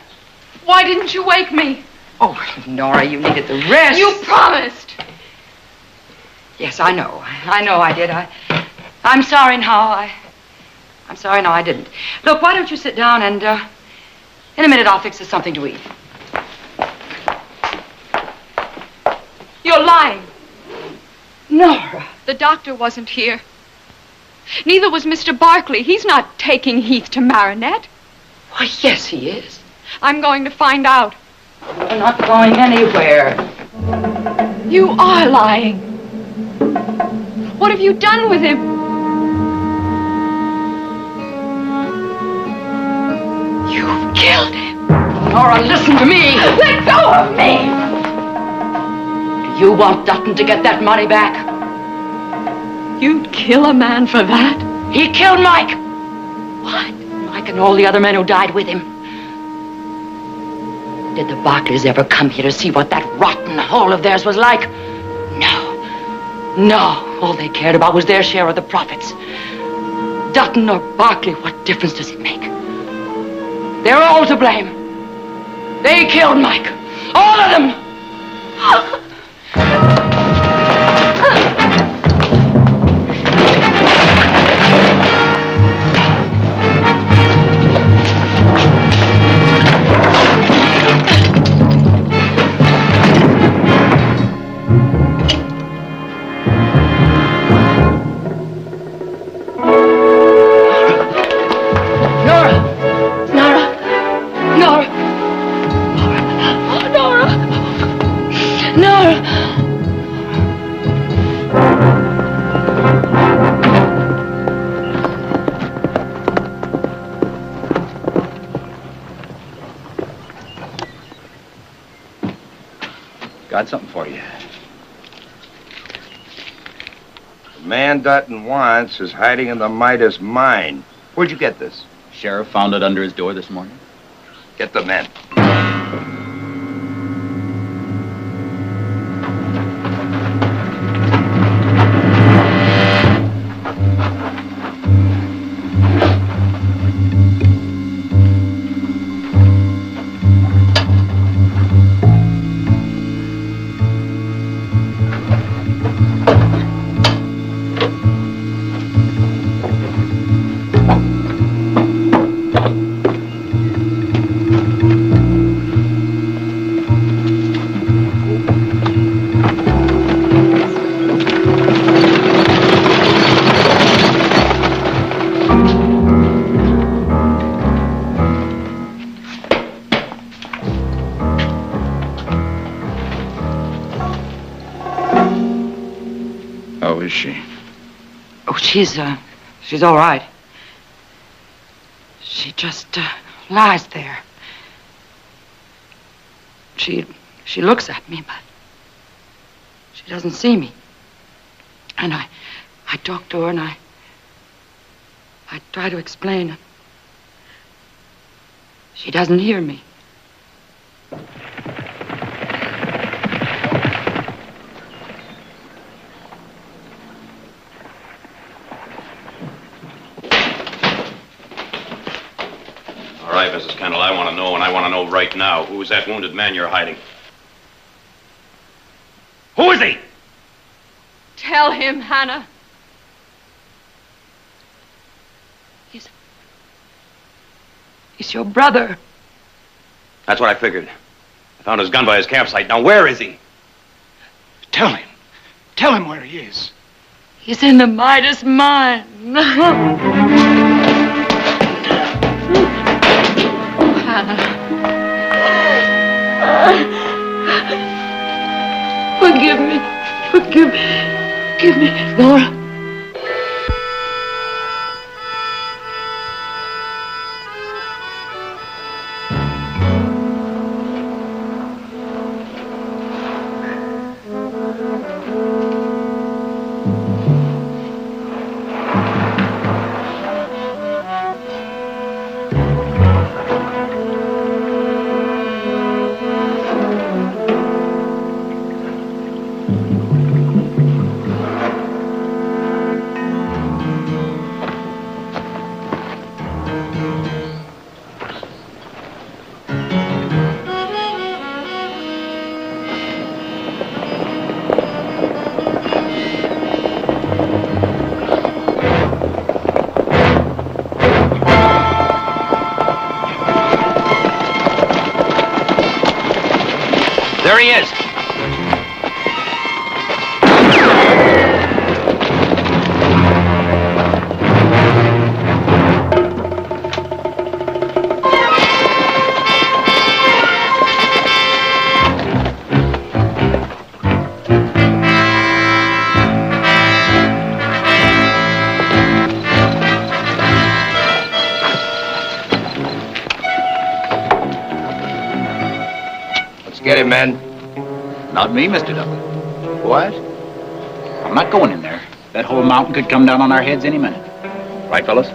[SPEAKER 2] Why didn't you wake me?
[SPEAKER 17] Oh, Nora, you needed the rest.
[SPEAKER 2] You promised.
[SPEAKER 17] Yes, I know. I know I did. I'm sorry now. I'm sorry now I didn't. Look, why don't you sit down and, in a minute I'll fix us something to eat.
[SPEAKER 2] You're lying.
[SPEAKER 17] Nora.
[SPEAKER 2] The doctor wasn't here. Neither was Mr. Barkley. He's not taking Heath to Marinette.
[SPEAKER 17] Why, yes, he is.
[SPEAKER 2] I'm going to find out.
[SPEAKER 17] You're not going anywhere.
[SPEAKER 2] You are lying. What have you done with him? You've killed him.
[SPEAKER 17] Nora, listen to me.
[SPEAKER 2] Let go of me.
[SPEAKER 17] Do you want Dutton to get that money back?
[SPEAKER 2] You'd kill a man for that?
[SPEAKER 17] He killed Mike.
[SPEAKER 2] What?
[SPEAKER 17] Mike and all the other men who died with him. Did the Barkleys ever come here to see what that rotten hole of theirs was like? No. No. All they cared about was their share of the profits. Dutton or Barkley, what difference does it make? They're all to blame. They killed Mike. All of them.
[SPEAKER 18] Got something for you.
[SPEAKER 4] The man Dutton wants is hiding in the Midas mine. Where'd you get this?
[SPEAKER 18] Sheriff found it under his door this morning.
[SPEAKER 4] Get the men.
[SPEAKER 17] Oh, she's all right. She just lies there. She looks at me, but she doesn't see me. And I talk to her and I try to explain. She doesn't hear me.
[SPEAKER 5] All right, Mrs. Kendall, I want to know, and I want to know right now. Who is that wounded man you're hiding? Who is he?
[SPEAKER 2] Tell him, Hannah.
[SPEAKER 17] He's your brother.
[SPEAKER 5] That's what I figured. I found his gun by his campsite. Now, where is he?
[SPEAKER 11] Tell him. Tell him where he is.
[SPEAKER 17] He's in the Midas mine. Forgive me. Forgive me, Laura.
[SPEAKER 10] There he is.
[SPEAKER 4] Get him, men.
[SPEAKER 18] Not me, Mr. Dudley.
[SPEAKER 4] What?
[SPEAKER 18] I'm not going in there. That whole mountain could come down on our heads any minute. Right, fellas?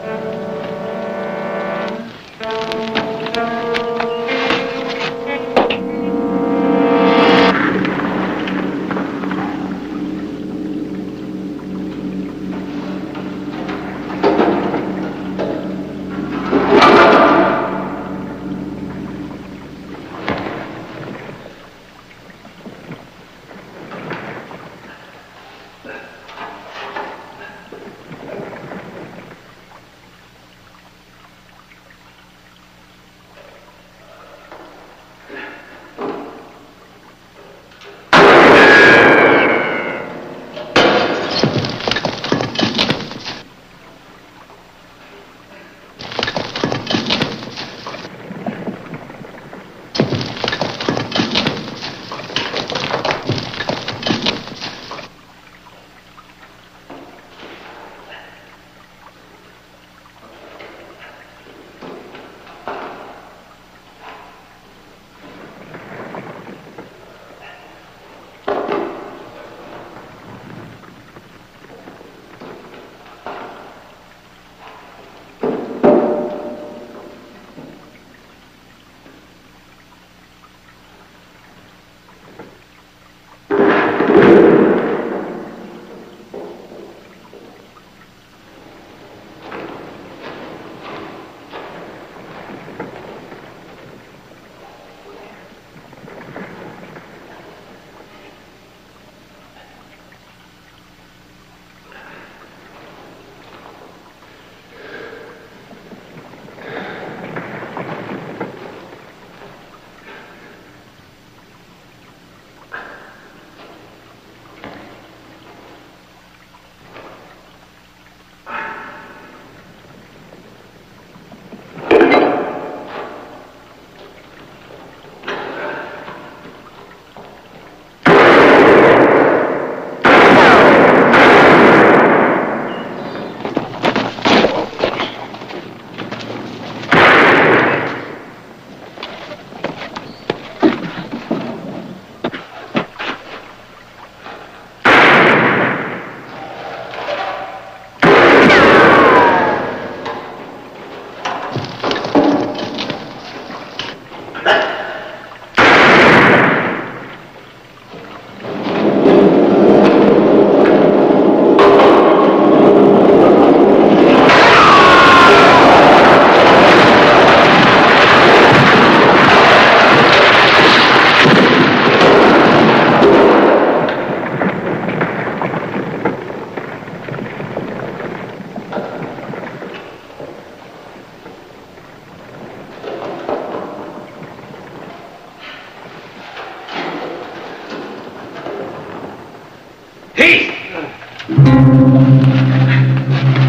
[SPEAKER 15] Heath!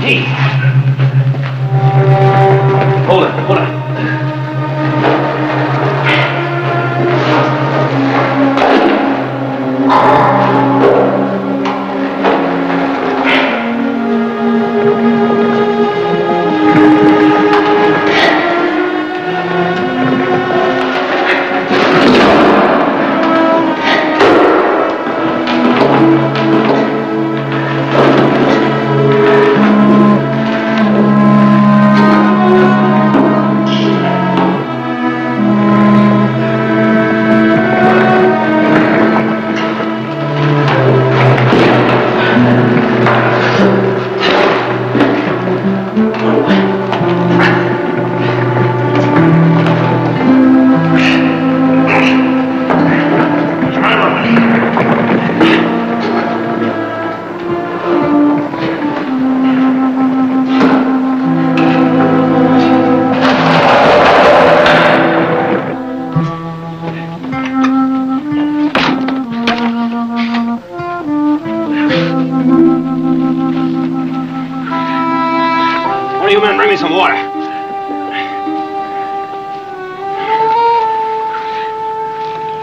[SPEAKER 15] Heath! Hold on.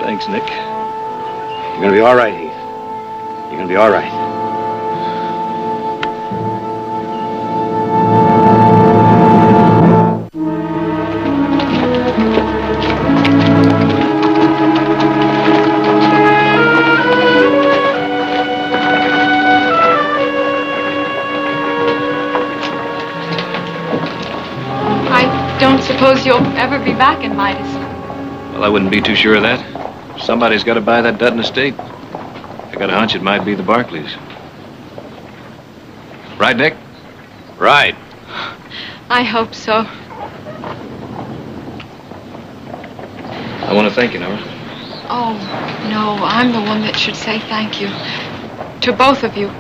[SPEAKER 6] Thanks, Nick.
[SPEAKER 10] You're gonna be all right, Heath. You're gonna be all right.
[SPEAKER 2] I don't suppose you'll ever be back in Midas.
[SPEAKER 6] Well, I wouldn't be too sure of that. Somebody's got to buy that Dutton estate. I got a hunch it might be the Barkleys. Right, Nick?
[SPEAKER 5] Right.
[SPEAKER 2] I hope so.
[SPEAKER 6] I want to thank you, Nora.
[SPEAKER 2] Oh, no, I'm the one that should say thank you. To both of you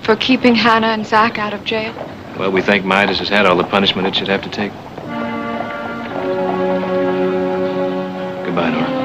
[SPEAKER 2] for keeping Hannah and Zach out of jail.
[SPEAKER 6] Well, we think Midas has had all the punishment it should have to take. Goodbye, Nora.